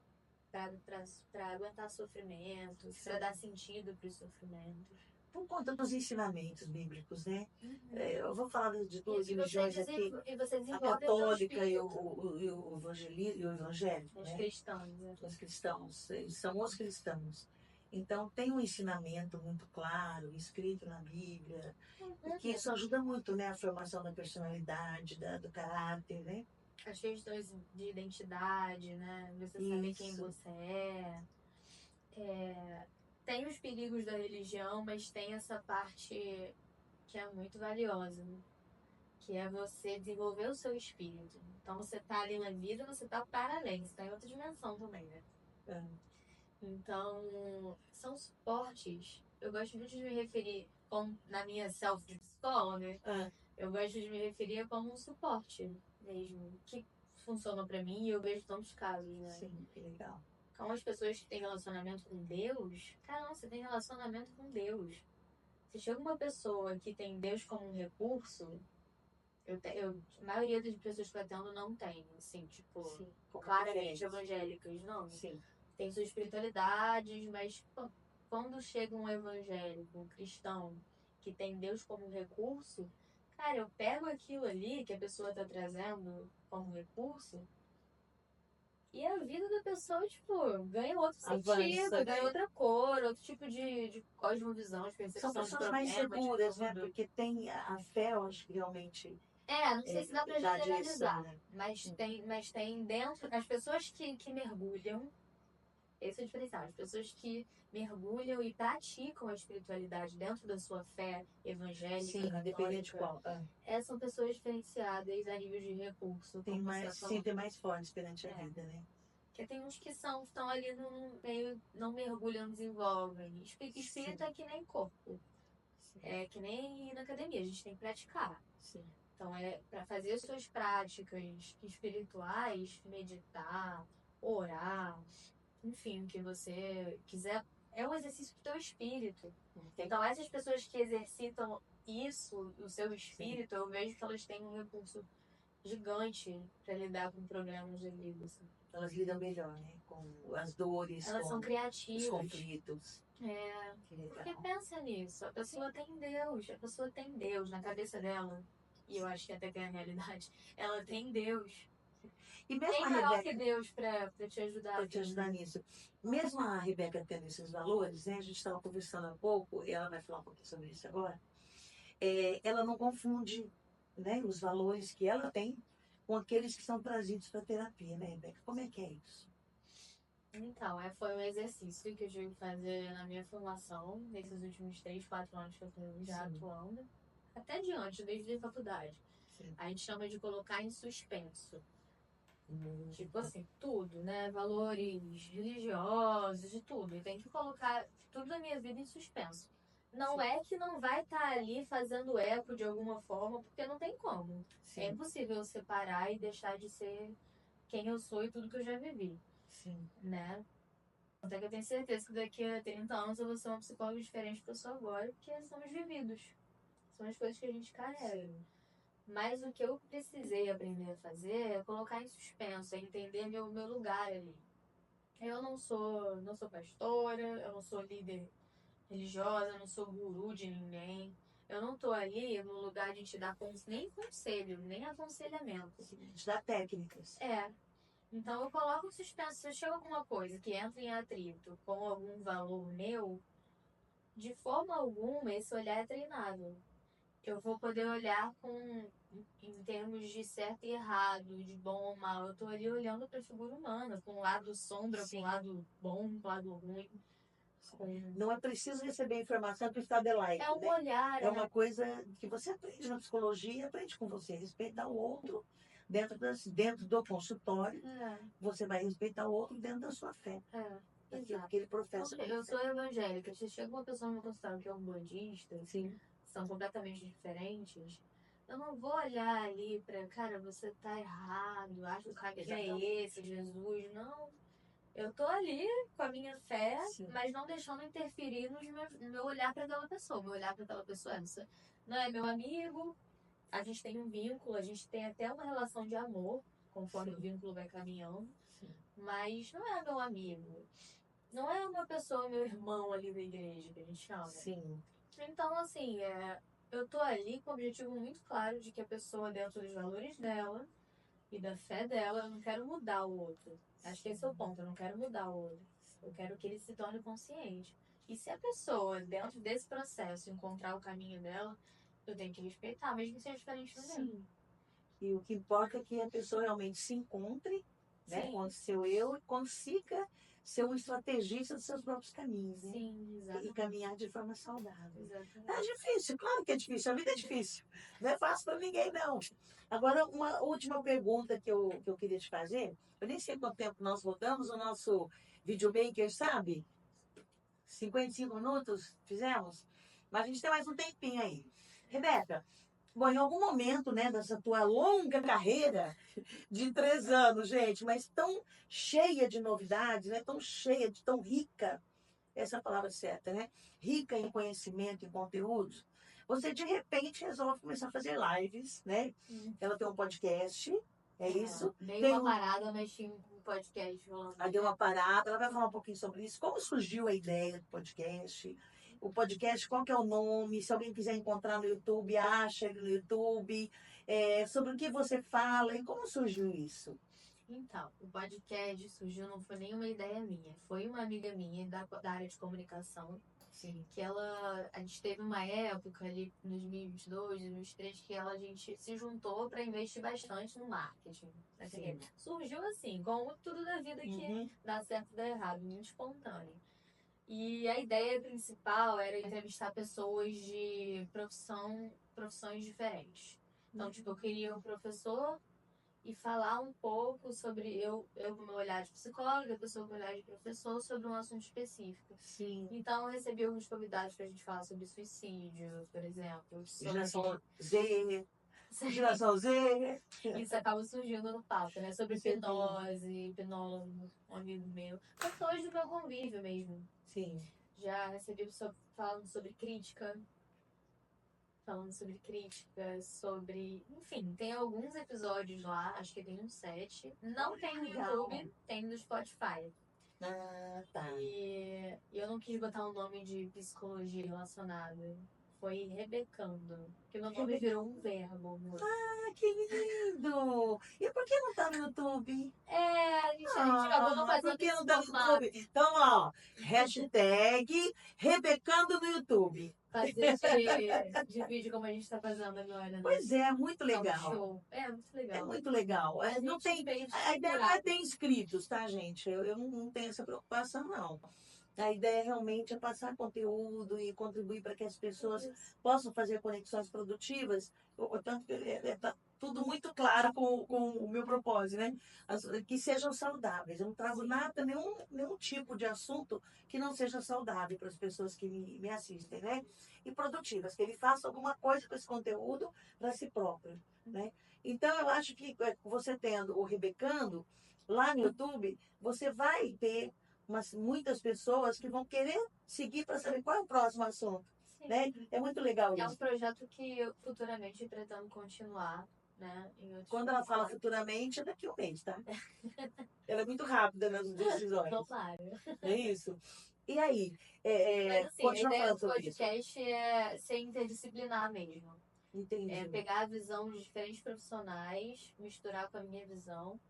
para aguentar sofrimentos, para dar sentido para os sofrimentos. Por conta dos ensinamentos bíblicos, né? Uhum. Eu vou falar de duas E religiões aqui, você a desenvolve o seu católica e espírito. e o evangélico, Os né? cristãos, né? Os cristãos, eles são os cristãos. Então, tem um ensinamento muito claro, escrito na Bíblia, que isso ajuda muito, né? A formação da personalidade, do caráter, né? As questões de identidade, né? Você saber quem Isso. você é. Tem os perigos da religião, mas tem essa parte que é muito valiosa, né? Que é você desenvolver o seu espírito. Então você tá ali na vida, você tá para além, você tá em outra dimensão também, né? É. Então, são suportes. Eu gosto muito de me referir, como na minha self de psicóloga, Ah, eu gosto de me referir como um suporte mesmo, que funciona pra mim e eu vejo tantos casos, né? sim, que legal. Como as pessoas que têm relacionamento com Deus, cara, não, você tem relacionamento com Deus. Se chega uma pessoa que tem Deus como um recurso, a maioria das pessoas que eu atendo não tem, assim, tipo, Sim, como claramente referência. evangélicas, não. Sim, Tem suas espiritualidades, mas quando chega um evangélico, um cristão, que tem Deus como recurso, cara, eu pego aquilo ali que a pessoa tá trazendo como recurso e a vida da pessoa, tipo, ganha outro avança, sentido, ganha né? outra cor, outro tipo de cosmovisão, de São percepção de pessoas mais problema, de seguras, né? tudo. Porque tem a fé, eu acho que realmente Não sei se dá pra dá a direção, generalizar, né? mas tem dentro, as pessoas que mergulham, esse é o diferencial, as pessoas que mergulham e praticam a espiritualidade dentro da sua fé evangélica, Sim, independente de católica, qual. são pessoas diferenciadas a nível de recurso, Tem como você mais, está se falando. sentem mais fortes perante a É. vida, né? Porque tem uns que estão ali no meio, não mergulham, não desenvolvem. Espírito Sim, é que nem corpo. sim, É que nem ir na academia, a gente tem que praticar. sim. Então, para fazer as suas práticas espirituais, meditar, orar, enfim, o que você quiser, é um exercício do teu espírito. Então, essas pessoas que exercitam isso, o seu espírito, eu vejo que elas têm um recurso gigante para lidar com problemas de vida. Assim. Elas lidam melhor, né? Com as dores, Elas são com os criativas. conflitos. É, Que porque legal. pensa nisso, a pessoa tem Deus na cabeça dela, e eu acho que até tem a realidade, ela tem Deus. E mesmo Quem a maior que Rebeca, Deus pra te ajudar a para te vida? ajudar nisso, mesmo a Rebeca tendo esses valores, né? A gente estava conversando há pouco, e ela vai falar um pouquinho sobre isso agora. Ela não confunde, né, os valores que ela tem com aqueles que são trazidos para a terapia, né, Rebeca? Como é que é isso? Então, foi um exercício que eu tive que fazer na minha formação, nesses últimos 3, 4 anos que eu estou já Sim, atuando, até de antes, desde a faculdade. sim. A gente chama de colocar em suspenso. Hum, Tipo assim, tudo, né? Valores religiosos e tudo. E tem que colocar tudo da minha vida em suspenso. Não sim, é que não vai estar ali fazendo eco de alguma forma, porque não tem como. É sim, impossível eu separar e deixar de ser quem eu sou e tudo que eu já vivi, sim. né? Até que eu tenho certeza que daqui a 30 anos eu vou ser uma psicóloga diferente que eu sou agora, porque são os vividos. São as coisas que a gente carrega. Sim. Mas o que eu precisei aprender a fazer é colocar em suspenso, é entender meu lugar ali. Eu não sou pastora, eu não sou líder religiosa, eu não sou guru de ninguém. Eu não tô ali no lugar de te dar nem conselho, nem aconselhamento. Sim. Te dá técnicas. É. Então eu coloco em suspenso. Se chega alguma coisa que entra em atrito com algum valor meu, de forma alguma esse olhar é treinável. Eu vou poder olhar em termos de certo e errado, de bom ou mal. Eu tô ali olhando para a figura humana, com o lado sombra, com o Sim. lado bom, com o lado ruim. Com... Não é preciso receber informação para estar de like, É um né? olhar, É uma coisa que você aprende na psicologia e aprende com você. Respeitar o outro dentro do consultório. Você vai respeitar o outro dentro da sua fé. Daquilo exato. que ele professa como Eu fé. sou evangélica. Se chega uma pessoa no meu consultório que é um budista, Sim, são completamente diferentes. Eu não vou olhar ali pra, cara, você tá errado, acho que o caminho é esse, Jesus. Não. Eu tô ali com a minha fé, sim, mas não deixando interferir no meu olhar para aquela pessoa. Meu olhar para aquela pessoa não é meu amigo, a gente tem um vínculo, a gente tem até uma relação de amor, conforme Sim. o vínculo vai caminhando. Sim. Mas não é meu amigo. Não é uma pessoa, meu irmão ali da igreja, que a gente chama. Sim. Então, assim, eu tô ali com o objetivo muito claro de que a pessoa, dentro dos valores dela e da fé dela, eu não quero mudar o outro. Acho que esse é o ponto, eu não quero mudar o outro. Eu quero que ele se torne consciente. E se a pessoa, dentro desse processo, encontrar o caminho dela, eu tenho que respeitar, mesmo que seja diferente do meu. Sim. E o que importa é que a pessoa realmente se encontre, né, Sim. com o seu eu e consiga ser um estrategista dos seus próprios caminhos, né? Sim, E exatamente. caminhar de forma saudável. É Exatamente. difícil, claro que é difícil, a vida é difícil. Não é fácil para ninguém, não. Agora, uma última pergunta que eu queria te fazer. Eu nem sei quanto tempo nós rodamos o nosso videomaker, sabe? 55 minutos fizemos? Mas a gente tem mais um tempinho aí. Rebeca, bom, em algum momento, né, dessa tua longa carreira de 3 anos, gente, mas tão cheia de novidades, né, tão cheia, tão rica, essa é a palavra certa, né? Rica em conhecimento e conteúdos, você de repente resolve começar a fazer lives, né? Ela tem um podcast, é isso? Dei Tem uma um, parada, mas tinha um podcast rolando. aí deu uma parada, ela vai falar um pouquinho sobre isso. Como surgiu a ideia do podcast? O podcast, qual que é o nome? Se alguém quiser encontrar no YouTube, acha ele no YouTube. Sobre o que você fala e como surgiu isso? Então, o podcast surgiu, não foi nenhuma ideia minha. Foi uma amiga minha da área de comunicação, Sim. que a gente teve uma época ali, em 2022, 2023, que a gente se juntou para investir bastante no marketing. Sim. Surgiu assim, como tudo da vida que Uhum. dá certo e dá errado, muito espontâneo. E a ideia principal era entrevistar pessoas de profissões diferentes. Então, tipo, eu queria um professor e falar um pouco sobre com o meu olhar de psicóloga, a pessoa com o olhar de professor, sobre um assunto específico. Sim. Então, eu recebi alguns convidados para a gente falar sobre suicídio, por exemplo. Geração Z. Geração Z. Isso acaba surgindo no papo, né? Sobre Com certeza. hipnólogo, um amigo meu. Pessoas do meu convívio mesmo. Sim. Já recebi pessoa falando sobre crítica. Sobre. Enfim, tem alguns episódios lá, acho que tem uns 7. Não tem no Legal. YouTube, tem no Spotify. Ah, tá. E eu não quis botar um nome de psicologia relacionada. Foi Rebecando. Porque meu nome virou um verbo. Ah, que lindo! E por que não tá no YouTube? A gente acabou não Por fazendo que esse não tá no formato. YouTube? Então, ó, hashtag Rebecando no YouTube. Fazer de vídeo como a gente tá fazendo agora, né? Pois é, muito Talk legal. show. É muito É legal. muito legal. A Não gente tem, fez a ideia não é curado. ter inscritos, tá, gente? Eu não tenho essa preocupação, não. A ideia realmente é passar conteúdo e contribuir para que as pessoas possam fazer conexões produtivas. Portanto, tá tudo muito claro com o meu propósito, né? Que sejam saudáveis. Eu não trago nada, nenhum tipo de assunto que não seja saudável para as pessoas que me assistem, né? E produtivas, que ele faça alguma coisa com esse conteúdo para si próprio, né? Então, eu acho que você tendo o Rebecando lá no YouTube, você vai ter muitas pessoas que vão querer seguir para saber qual é o próximo assunto. Sim. Né? É muito legal É um isso. projeto que eu futuramente pretendo continuar, né? Em outros Quando ela fala formatos. futuramente, é daqui a um mês, tá? Ela é muito rápida nas decisões. Tomara. É isso. E aí, Mas assim, a continua ideia falando do sobre isso. podcast é ser interdisciplinar mesmo. Entendi. É pegar a visão de diferentes profissionais, misturar com a minha visão.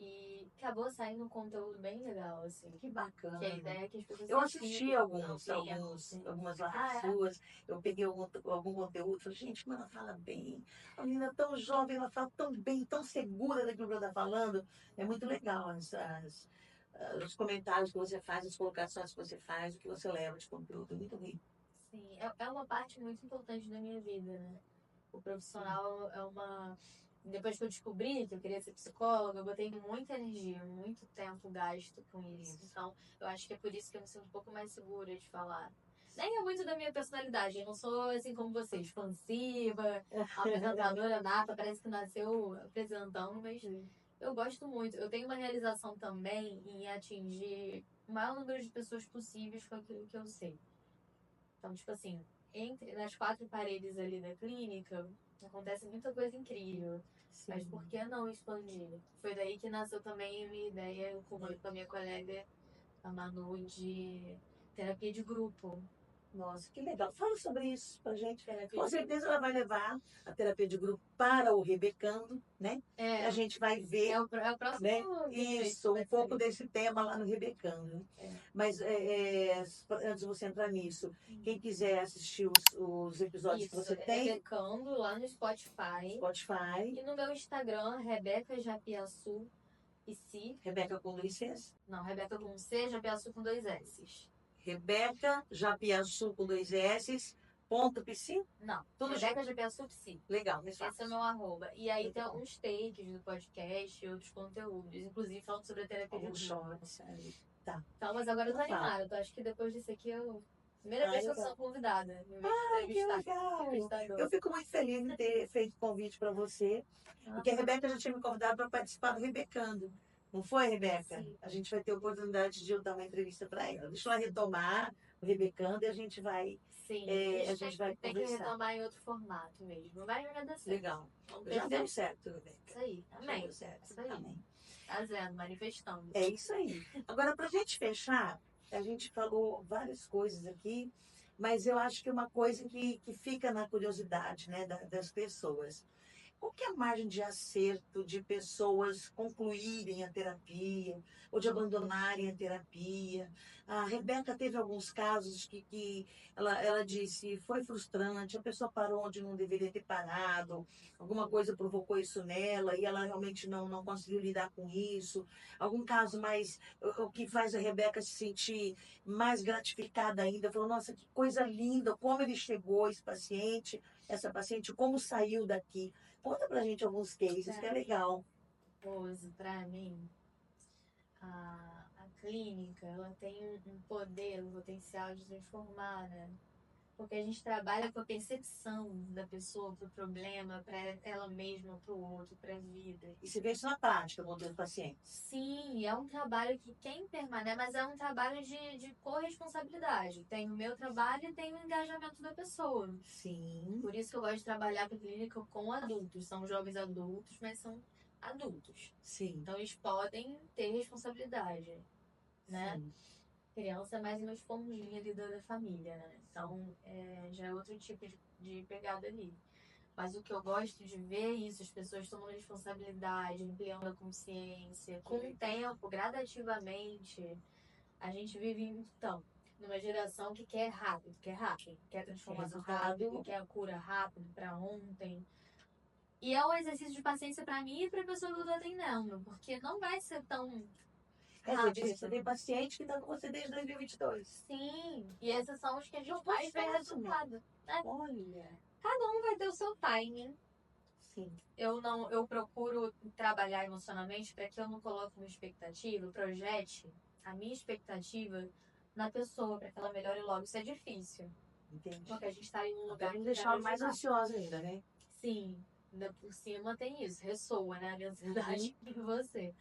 E acabou saindo um conteúdo bem legal, assim. Que bacana. Que a ideia é que as pessoas Eu assisti ficam, algumas ampliam. lives suas, eu peguei algum conteúdo, falei, gente, como ela fala bem. A menina é tão jovem, ela fala tão bem, tão segura daquilo que ela está falando. É muito legal os comentários que você faz, as colocações que você faz, o que você leva de conteúdo, muito rico. Sim, é uma parte muito importante da minha vida, né? O profissional é uma. Depois que eu descobri que eu queria ser psicóloga, eu botei muita energia, muito tempo gasto com isso. Então, eu acho que é por isso que eu me sinto um pouco mais segura de falar. Nem é muito da minha personalidade, eu não sou assim como você, expansiva, apresentadora nata, parece que nasceu apresentando, mas eu gosto muito. Eu tenho uma realização também em atingir o maior número de pessoas possíveis com aquilo que eu sei. Então, tipo assim, nas 4 paredes ali da clínica, acontece muita coisa incrível. Mas por que não expandir? Foi daí que nasceu também a minha ideia com a minha colega, a Manu, de terapia de grupo. Nossa, que legal. Fala sobre isso pra gente. Terapia Com de certeza ela vai levar a terapia de grupo para o Rebecando, né? E a É, gente vai ver, é o próximo né? vídeo aí que Isso, vai um pouco sair. desse tema lá no Rebecando. É. Mas antes de você entrar nisso, quem quiser assistir os episódios que Isso, você tem, Rebecando lá no Spotify. Spotify, E no meu Instagram, Rebeca Japiaçu e Si. Rebeca com dois Cs, Não, Rebeca com C, Japiaçu com 2 S. Rebeca Japiaçu com dois S, ponto PC, Não, tudo junto. Rebeca Japiaçu Psi. Legal, mais Esse é o fácil. meu arroba. E aí Muito tem bom. alguns takes do podcast e outros conteúdos, inclusive falando sobre a terapia de Alguns grupo. shorts, tá. Então, mas agora eu tô Então fala. animada. Eu acho que depois disso aqui eu. Primeira vez que eu Legal. sou convidada. Em vez de Que entrevistar. legal! Entrevistador. Eu fico muito feliz de ter feito convite para você, porque a Rebeca já tinha me convidado para participar do Rebecando. Não foi, Rebeca? Sim. A gente vai ter a oportunidade de eu dar uma entrevista para ela. Deixa ela retomar o Rebecando e a gente vai, Sim, a gente vai tem que conversar. retomar em outro formato mesmo. Mas vai dar certo. Legal. Vamos Já ter deu fé. certo, Rebeca. Isso aí. Já Amém. deu certo. Isso aí. Amém. Fazendo, manifestando. É isso aí. Agora, para a gente fechar, a gente falou várias coisas aqui, mas eu acho que uma coisa que fica na curiosidade, né, das pessoas. Qual que é a margem de acerto de pessoas concluírem a terapia ou de abandonarem a terapia? A Rebeca teve alguns casos que ela disse foi frustrante, a pessoa parou onde não deveria ter parado, alguma coisa provocou isso nela e ela realmente não conseguiu lidar com isso. Algum caso mais, o que faz a Rebeca se sentir mais gratificada ainda, falou, nossa, que coisa linda, como ele chegou, esse paciente, essa paciente, como saiu daqui. Conta pra gente alguns cases, que é legal. Rose, pra mim, a clínica, ela tem um poder, um potencial de transformar, né? Porque a gente trabalha com a percepção da pessoa pro problema, para ela mesma, pro outro, pra vida. E se vê isso na prática com os pacientes. Sim, é um trabalho que quem permanece, mas é um trabalho de corresponsabilidade. Tem o meu trabalho e tem o engajamento da pessoa. Sim. Por isso que eu gosto de trabalhar com clínica com adultos. São jovens adultos, mas são adultos. Sim. Então eles podem ter responsabilidade, né? Sim. Criança é mais uma esponjinha ali da família, né? Então já é outro tipo de pegada ali. Mas o que eu gosto de ver é isso, as pessoas tomando responsabilidade, ampliando a consciência. Com o tempo, gradativamente, a gente vive, então, numa geração que quer rápido, quer transformação rápido, quer a cura rápido para ontem. E é um exercício de paciência para mim e para a pessoa que eu tô atendendo, porque não vai ser tão rápido. Você tem paciente que está com você desde 2022. Sim, e esses são os que a gente mais vê resultado. Né? Olha. Cada um vai ter o seu timing. Sim. Eu procuro trabalhar emocionalmente para que eu não coloque uma expectativa, projete a minha expectativa na pessoa, para que ela melhore logo. Isso é difícil. Entendi. Porque a gente está em um lugar. Pra não deixar ela mais ansiosa ainda, né? Sim, ainda por cima tem isso, ressoa, né? A minha ansiedade em você.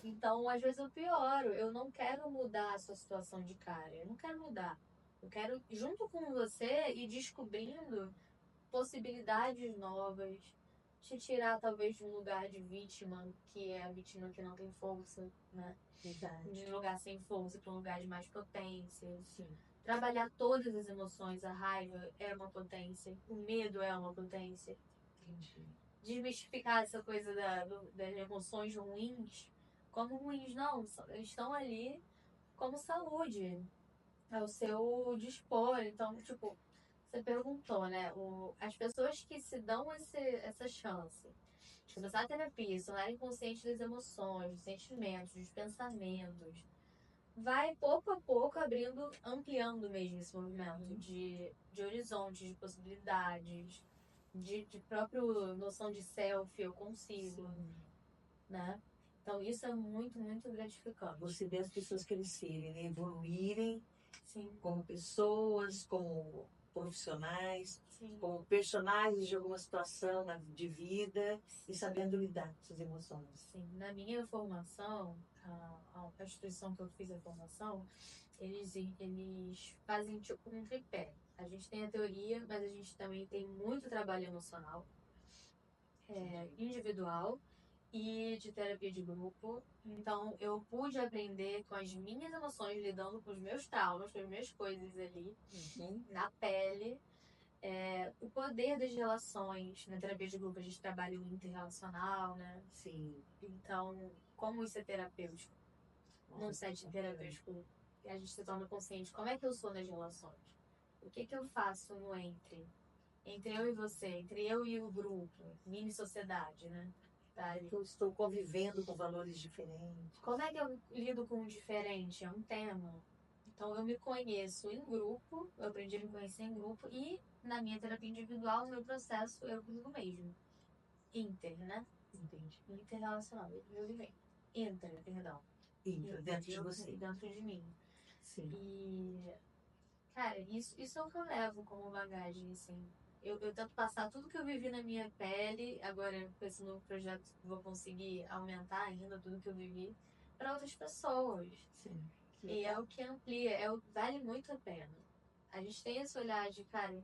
Então, às vezes eu pioro. Eu não quero mudar a sua situação de cara. Eu não quero mudar. Eu quero, junto com você, ir descobrindo possibilidades novas, te tirar talvez de um lugar de vítima, que é a vítima que não tem força, né? Verdade. De um lugar sem força para um lugar de mais potência. Sim. Trabalhar todas as emoções, a raiva é uma potência, o medo é uma potência. Entendi. Desmistificar essa coisa das emoções ruins como ruins, não, eles estão ali como saúde, ao seu dispor. Então, tipo, você perguntou, né? As pessoas que se dão essa chance de começar a terapia, se tornarem conscientes das emoções, dos sentimentos, dos pensamentos, vai pouco a pouco abrindo, ampliando mesmo esse movimento de horizontes, de possibilidades, de próprio noção de self, eu consigo, né? Então isso é muito, muito gratificante. Você vê as pessoas crescerem, né? Evoluírem. Sim. Como pessoas, como profissionais, Sim. como personagens de alguma situação de vida e sabendo lidar com suas emoções. Sim. Na minha formação, a instituição que eu fiz a formação, eles fazem tipo um tripé. A gente tem a teoria, mas a gente também tem muito trabalho emocional, individual e de terapia de grupo. Então, eu pude aprender com as minhas emoções, lidando com os meus traumas, com as minhas coisas ali, na pele. O poder das relações. Na terapia de grupo, a gente trabalha o interrelacional, né? Sim. Então, como isso é terapêutico? Num Nossa, set terapêutico, a gente se torna consciente. Como é que eu sou nas relações? O que eu faço no entre? Entre eu e você, entre eu e o grupo, mini sociedade, né? Tá? eu estou convivendo com valores diferentes. Como é que eu lido com o diferente? É um tema. Então, eu me conheço em grupo, eu aprendi a me conhecer em grupo e na minha terapia individual, no meu processo, eu comigo mesmo. Inter, né? Entendi. Interrelacional, eu e mesmo. Inter, perdão. Inter, dentro de você. Dentro de mim. Sim. E, cara, isso é o que eu levo como bagagem, assim. Eu tento passar tudo que eu vivi na minha pele, agora com esse novo projeto vou conseguir aumentar ainda tudo que eu vivi para outras pessoas. Sim. E é o que amplia, vale muito a pena. A gente tem esse olhar de, cara,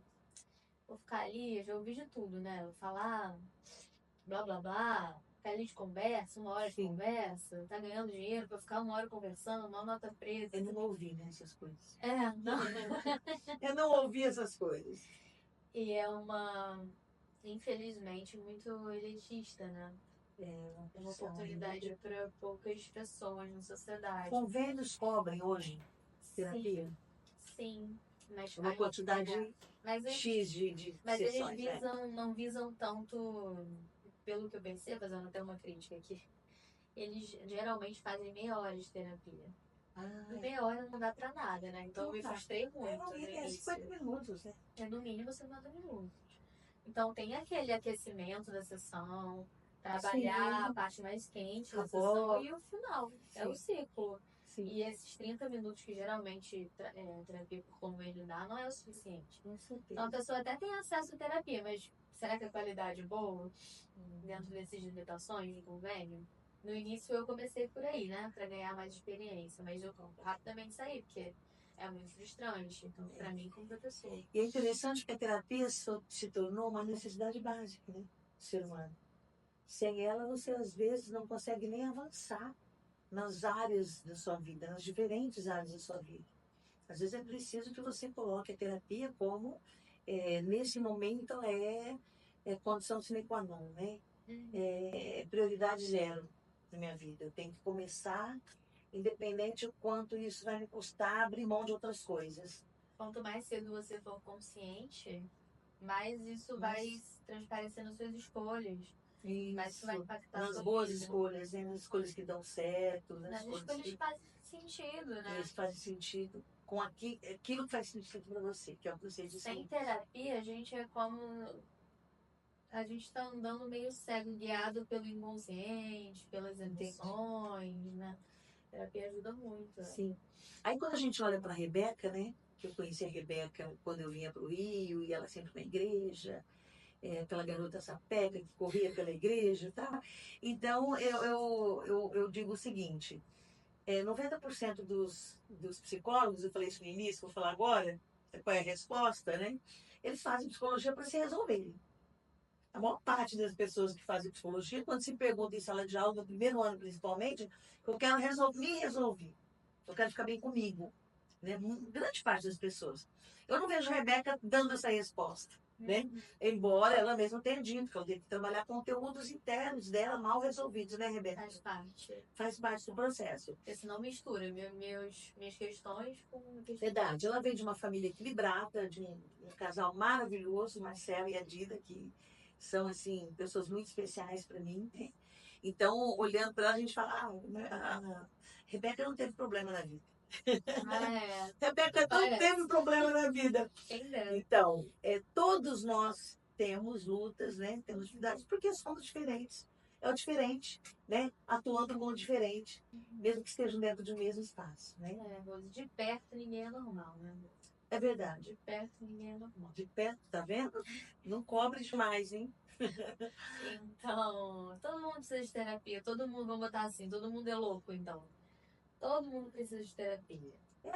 vou ficar ali, eu já ouvi de tudo, né? Vou falar blá blá blá, ficar ali de conversa, 1 hora de Sim. conversa, tá ganhando dinheiro pra ficar 1 hora conversando, uma nota presa. Eu não ouvi, né, essas coisas. Não. Eu não ouvi essas coisas. E infelizmente, muito elitista, né? É uma oportunidade para poucas pessoas na sociedade. Convênios cobrem hoje terapia? Sim. Mas uma quantidade X de mas sessões, eles não visam tanto, pelo que eu percebo, fazendo até uma crítica aqui, eles geralmente fazem meia hora de terapia. E meia hora não dá pra nada, né? Então eu me frustrei muito no início. 50 minutos, né? No mínimo 50 minutos. Então tem aquele aquecimento da sessão, trabalhar a parte mais quente da sessão e o final. É o ciclo. Sim. E esses 30 minutos que geralmente terapia por convênio dá, não é o suficiente. Então a pessoa até tem acesso à terapia, mas será que a qualidade é boa dentro dessas limitações de convênio? No início eu comecei por aí, né? Pra ganhar mais experiência, mas eu rapidamente saí, porque é muito frustrante. Então, pra mim, como professor. E é interessante que a terapia se tornou uma necessidade básica, né? Do ser humano. Sem ela, você às vezes não consegue nem avançar nas áreas da sua vida, nas diferentes áreas da sua vida. Às vezes é preciso que você coloque a terapia como, nesse momento, é condição sine qua non, né? É prioridade zero na minha vida. Eu tenho que começar, independente do quanto isso vai me custar, abrir mão de outras coisas. Quanto mais cedo você for consciente, mais isso vai transparecer nas suas escolhas. Isso. Mas isso vai impactar nas sua boas vida. escolhas, né? Nas escolhas que dão certo. Nas escolhas que fazem sentido, né? Eles fazem sentido com aquilo que faz sentido para você, que é o que você disse. Sem terapia, a gente é como... A gente está andando meio cego, guiado pelo inconsciente, pelas emoções, né? A terapia ajuda muito. Sim. Aí quando a gente olha para a Rebeca, né? Que eu conheci a Rebeca quando eu vinha para o Rio, e ela sempre na igreja, aquela garota sapeca que corria pela igreja, tá? Então eu digo o seguinte: 90% dos psicólogos, eu falei isso no início, vou falar agora, qual é a resposta, né? Eles fazem psicologia para se resolverem. A maior parte das pessoas que fazem psicologia, quando se pergunta em sala de aula, no primeiro ano principalmente, eu quero me resolver. Eu quero ficar bem comigo. Né? Grande parte das pessoas. Eu não vejo a Rebeca dando essa resposta. Né? Embora ela mesma tenha dito que ela tem que trabalhar conteúdos internos dela mal resolvidos, né, Rebeca? Faz parte. Faz parte do processo. Porque senão mistura minhas questões com questões. Verdade. Ela vem de uma família equilibrada, de um casal maravilhoso, Marcelo e a Dida, que são, assim, pessoas muito especiais para mim. Né? Então, olhando para ela, a gente fala, a Rebeca não teve problema na vida. Rebeca não teve problema na vida. Então, todos nós temos lutas, né? Temos dificuldades, porque somos diferentes. É o diferente, né? Atuando como diferente, mesmo que estejam dentro de um mesmo espaço, né? De perto ninguém é normal, né? É verdade. De perto ninguém é normal. De perto, tá vendo? Não cobre demais, hein? Então, todo mundo precisa de terapia, todo mundo, vamos botar assim, todo mundo é louco, então. Todo mundo precisa de terapia.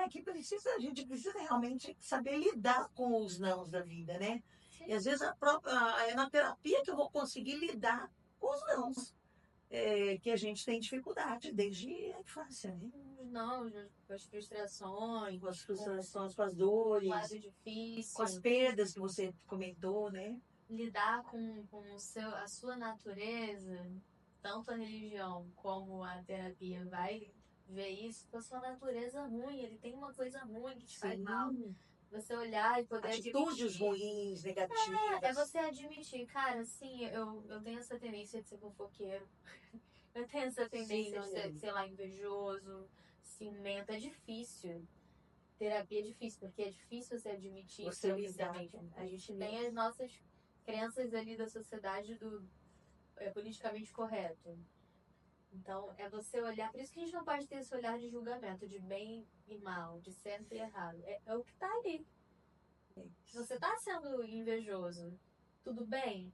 Que precisa, a gente precisa realmente saber lidar com os nãos da vida, né? Sim. E às vezes é na terapia que eu vou conseguir lidar com os nãos, que a gente tem dificuldade desde a infância, né? Não, com as frustrações, Com as com frustrações, com as o dores, lado com as difícil. perdas que você comentou, né? Lidar com a sua natureza, tanto a religião como a terapia vai ver isso, com a sua natureza ruim, ele tem uma coisa ruim que te faz mal. Sim. Você olhar e poder Atitudes admitir. ruins, negativas. É você admitir, cara, sim, eu tenho essa tendência de ser fofoqueiro. Eu tenho essa tendência de Sim, ser, sei lá, invejoso, ciumento. É difícil. Terapia é difícil, porque é difícil você admitir Você pra você lidar mesmo. com A gente isso tem mesmo. as nossas crenças ali da sociedade do politicamente correto. Então, é você olhar. Por isso que a gente não pode ter esse olhar de julgamento, de bem e mal, de certo e errado. É o que tá ali. Se você tá sendo invejoso, tudo bem?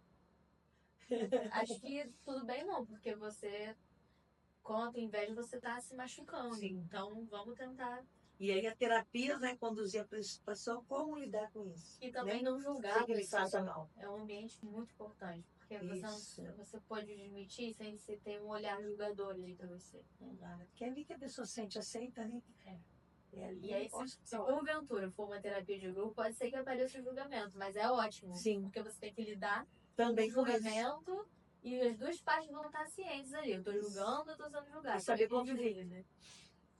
Acho que tudo bem não, porque você, com a tua inveja, você tá se machucando. Sim. Então, vamos tentar. E aí a terapia vai conduzir a pessoa como lidar com isso. E também né? não julgar Sem a que ele pessoa. faça mal. É um ambiente muito importante, porque Isso. você pode admitir sem você ter um olhar julgador ali pra você. Porque é ali que a pessoa se sente aceita, né? É ali E aí, se porventura for uma terapia de grupo, pode ser que apareça o julgamento, mas é ótimo. Sim. Porque você tem que lidar Também com o com isso. julgamento e as duas partes vão estar cientes ali. Eu tô julgando, eu tô sendo julgado. E saber Como é que a gente conviver. lida?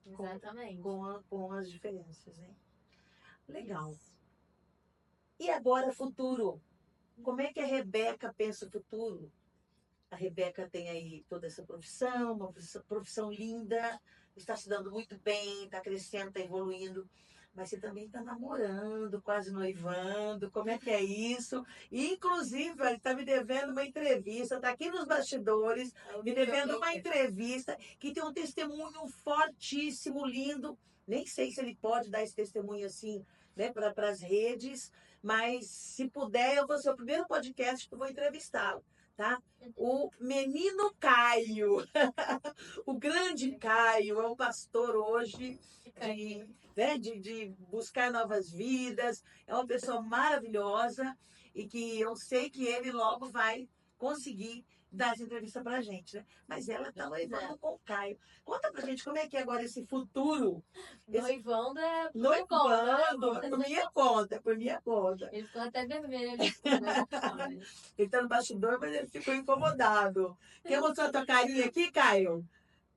Exatamente. Com as diferenças, né? Legal. E agora, futuro? Como é que a Rebeca pensa o futuro? A Rebeca tem aí toda essa profissão, uma profissão linda, está se dando muito bem, está crescendo, está evoluindo. Mas você também está namorando, quase noivando. Como é que é isso? Inclusive, ele está me devendo uma entrevista, está aqui nos bastidores, me devendo uma entrevista que tem um testemunho fortíssimo, lindo. Nem sei se ele pode dar esse testemunho assim, né, para as redes, mas se puder, eu vou ser o primeiro podcast que eu vou entrevistá-lo, tá? O menino Caio, o grande Caio, é um pastor hoje de buscar novas vidas, é uma pessoa maravilhosa e que eu sei que ele logo vai conseguir dar essa entrevista pra gente, né? Mas ela está noivando com o Caio. Conta pra gente como é que é agora esse futuro. Noivando é por Noivando, conta, né? por minha conta, por minha conta. Ele ficou até vermelho. Ele tá no bastidor, mas ele ficou incomodado. Quer mostrar tua carinha aqui, Caio?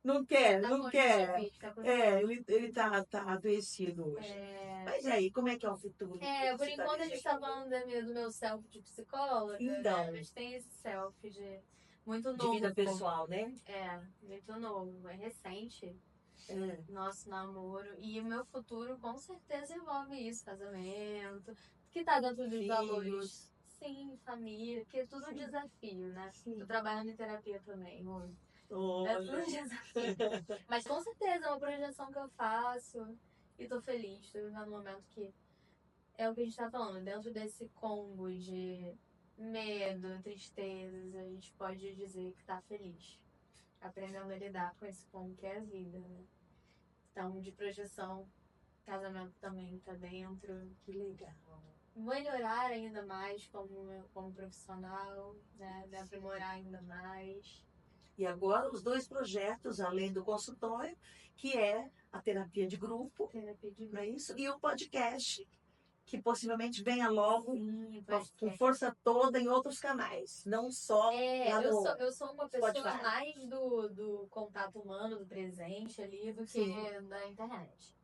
Não quer, Tá não quer. tá Ele tá adoecido hoje. Mas aí, como é que é o futuro? por enquanto a gente tá falando do meu self de psicóloga, Então. né? Mas tem esse self de muito De novo. vida pessoal, né? Muito novo. É recente É. nosso namoro. E o meu futuro com certeza envolve isso, casamento, que tá dentro dos valores. Sim, família, porque é tudo um desafio, né? Sim. Tô trabalhando em terapia também hoje. É Olha. tudo um desafio. Mas com certeza é uma projeção que eu faço e tô feliz. Tô vivendo um momento que é o que a gente tá falando. Dentro desse combo de medo, tristezas, a gente pode dizer que tá feliz. Aprendendo a lidar com esse combo que é a vida, né? Então, de projeção, casamento também tá dentro. Que legal. Melhorar ainda mais como profissional, né? Me aprimorar ainda mais. E agora os dois projetos, além do consultório, que é a terapia de grupo, não é isso? E o podcast, que possivelmente venha logo com força toda em outros canais, não só lá no eu sou uma pessoa Spotify. mais do contato humano, do presente ali, do que da internet.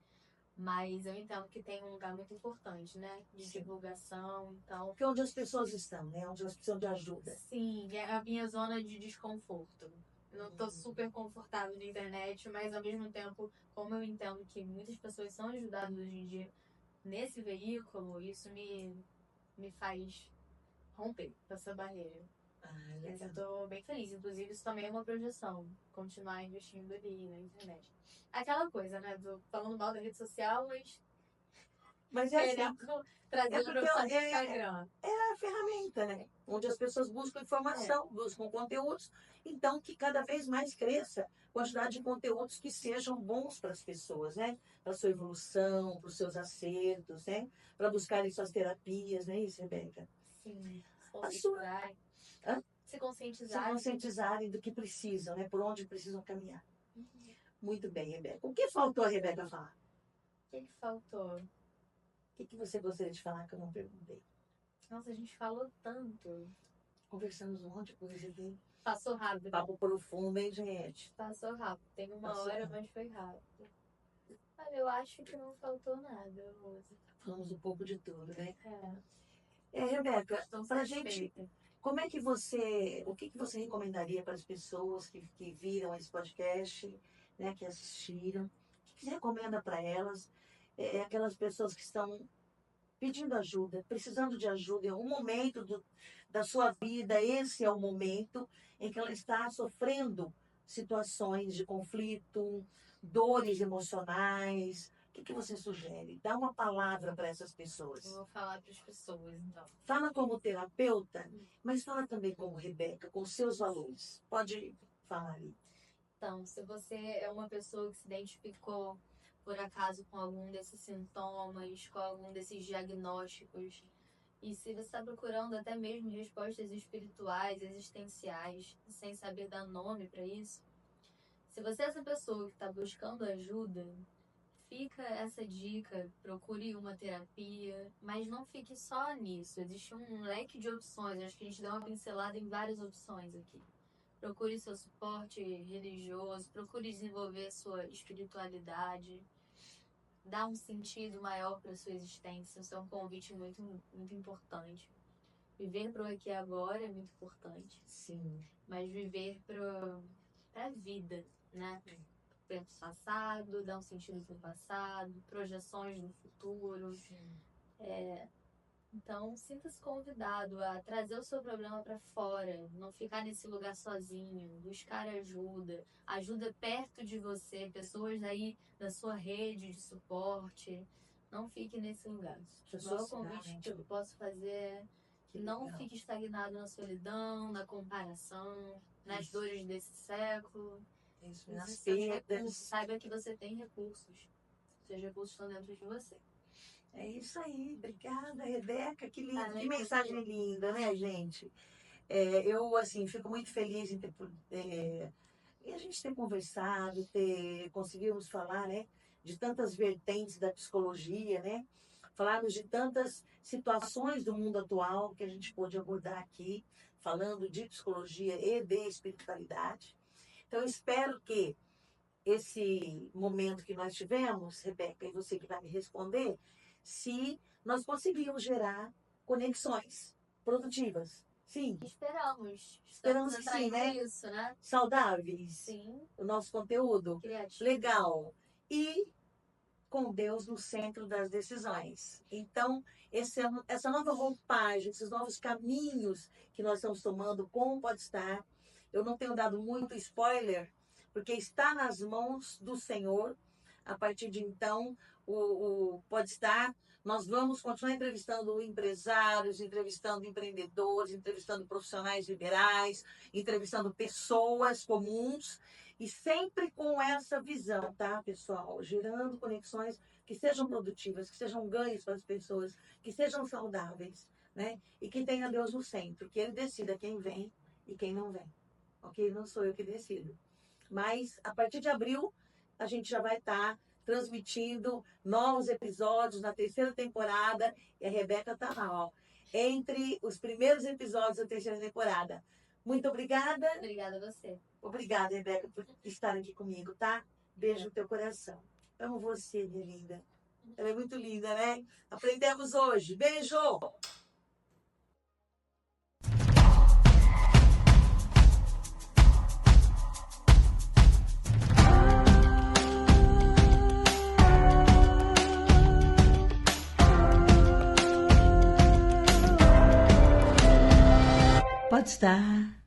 Mas eu entendo que tem um lugar muito importante, né? De divulgação, então... Porque é onde as pessoas estão, né? Onde elas precisam de ajuda. Sim, é a minha zona de desconforto. Eu não tô super confortável na internet, mas ao mesmo tempo, como eu entendo que muitas pessoas são ajudadas hoje em dia nesse veículo, isso me faz romper essa barreira. Mas eu tô bem feliz. Inclusive, isso também é uma projeção. Continuar investindo ali na internet. Aquela coisa, né? Falando mal da rede social, mas é assim, trazendo para o Instagram. É a ferramenta. ferramenta, né? Onde as pessoas buscam informação, buscam conteúdos. Então, que cada vez mais cresça a quantidade de conteúdos que sejam bons para as pessoas, né? Para a sua evolução, para os seus acertos, né? Para buscarem suas terapias, não é isso, Rebeca? Sim. A sua... Hã? Se Se conscientizar. conscientizarem do que precisam, né? Por onde precisam caminhar. Muito bem, Rebeca. O que faltou a Rebeca falar? O que faltou? O que você gostaria de falar que eu não perguntei? Nossa, a gente falou tanto. Conversamos um monte de coisa aqui. Passou rápido. Papo profundo, hein, gente? Passou rápido. Tem uma Passou hora, rápido. mas foi rápido. Olha, eu acho que não faltou nada, Rosa. Falamos um pouco de tudo, né? Rebeca, pra gente, como é que você, o que você recomendaria para as pessoas que viram esse podcast, né, que assistiram? O que você recomenda para elas? Aquelas pessoas que estão pedindo ajuda, precisando de ajuda em algum momento da sua vida, esse é o momento em que ela está sofrendo situações de conflito, dores emocionais. O que você sugere? Dá uma palavra para essas pessoas. Eu vou falar para as pessoas, então. Fala como terapeuta, mas fala também como Rebeca, com seus valores. Pode falar aí. Então, se você é uma pessoa que se identificou, por acaso, com algum desses sintomas, com algum desses diagnósticos, e se você está procurando até mesmo respostas espirituais, existenciais, sem saber dar nome para isso, se você é essa pessoa que está buscando ajuda, fica essa dica, procure uma terapia, mas não fique só nisso. Existe um leque de opções, acho que a gente dá uma pincelada em várias opções aqui. Procure seu suporte religioso, procure desenvolver sua espiritualidade, dar um sentido maior para sua existência. Isso é um convite muito, muito importante. Viver para o aqui e agora é muito importante. Sim. Mas viver para a vida, né? Para o passado, dar um sentido para o passado, projeções no futuro. Então, sinta-se convidado a trazer o seu problema para fora, não ficar nesse lugar sozinho, buscar ajuda perto de você, pessoas aí da sua rede de suporte. Não fique nesse lugar. O maior convite que eu posso fazer é não fique estagnado na solidão, na comparação, nas dores desse século. Isso, nas perdas. Saiba que você tem recursos. Seus recursos estão dentro de você. É isso aí, obrigada, Rebeca, que lindo, que mensagem linda, né, gente? Eu, assim, fico muito feliz em a gente ter conversado, conseguirmos falar, né, de tantas vertentes da psicologia, né? Falarmos de tantas situações do mundo atual que a gente pôde abordar aqui, falando de psicologia e de espiritualidade. Então, espero que esse momento que nós tivemos, Rebeca, e você que vai me responder, se nós conseguimos gerar conexões produtivas. Sim. Esperamos que sim, né? Isso, né? Saudáveis. Sim. O nosso conteúdo. Criativo. Legal. E com Deus no centro das decisões. Então, essa nova roupagem, esses novos caminhos que nós estamos tomando com o Podstar, eu não tenho dado muito spoiler, porque está nas mãos do Senhor. A partir de então, o Podstar, nós vamos continuar entrevistando empresários, entrevistando empreendedores, entrevistando profissionais liberais, entrevistando pessoas comuns, e sempre com essa visão, tá, pessoal? Gerando conexões que sejam produtivas, que sejam ganhos para as pessoas, que sejam saudáveis, né? E que tenha Deus no centro, que Ele decida quem vem e quem não vem. Ok? Não sou eu que decido. Mas, a partir de abril, a gente já vai estar transmitindo novos episódios na 3ª temporada. E a Rebeca está lá, ó, entre os primeiros episódios da 3ª temporada. Muito obrigada. Obrigada a você. Obrigada, Rebeca, por estar aqui comigo, tá? Beijo no teu coração. Amo você, minha linda. Ela é muito linda, né? Aprendemos hoje. Beijo! Podstar.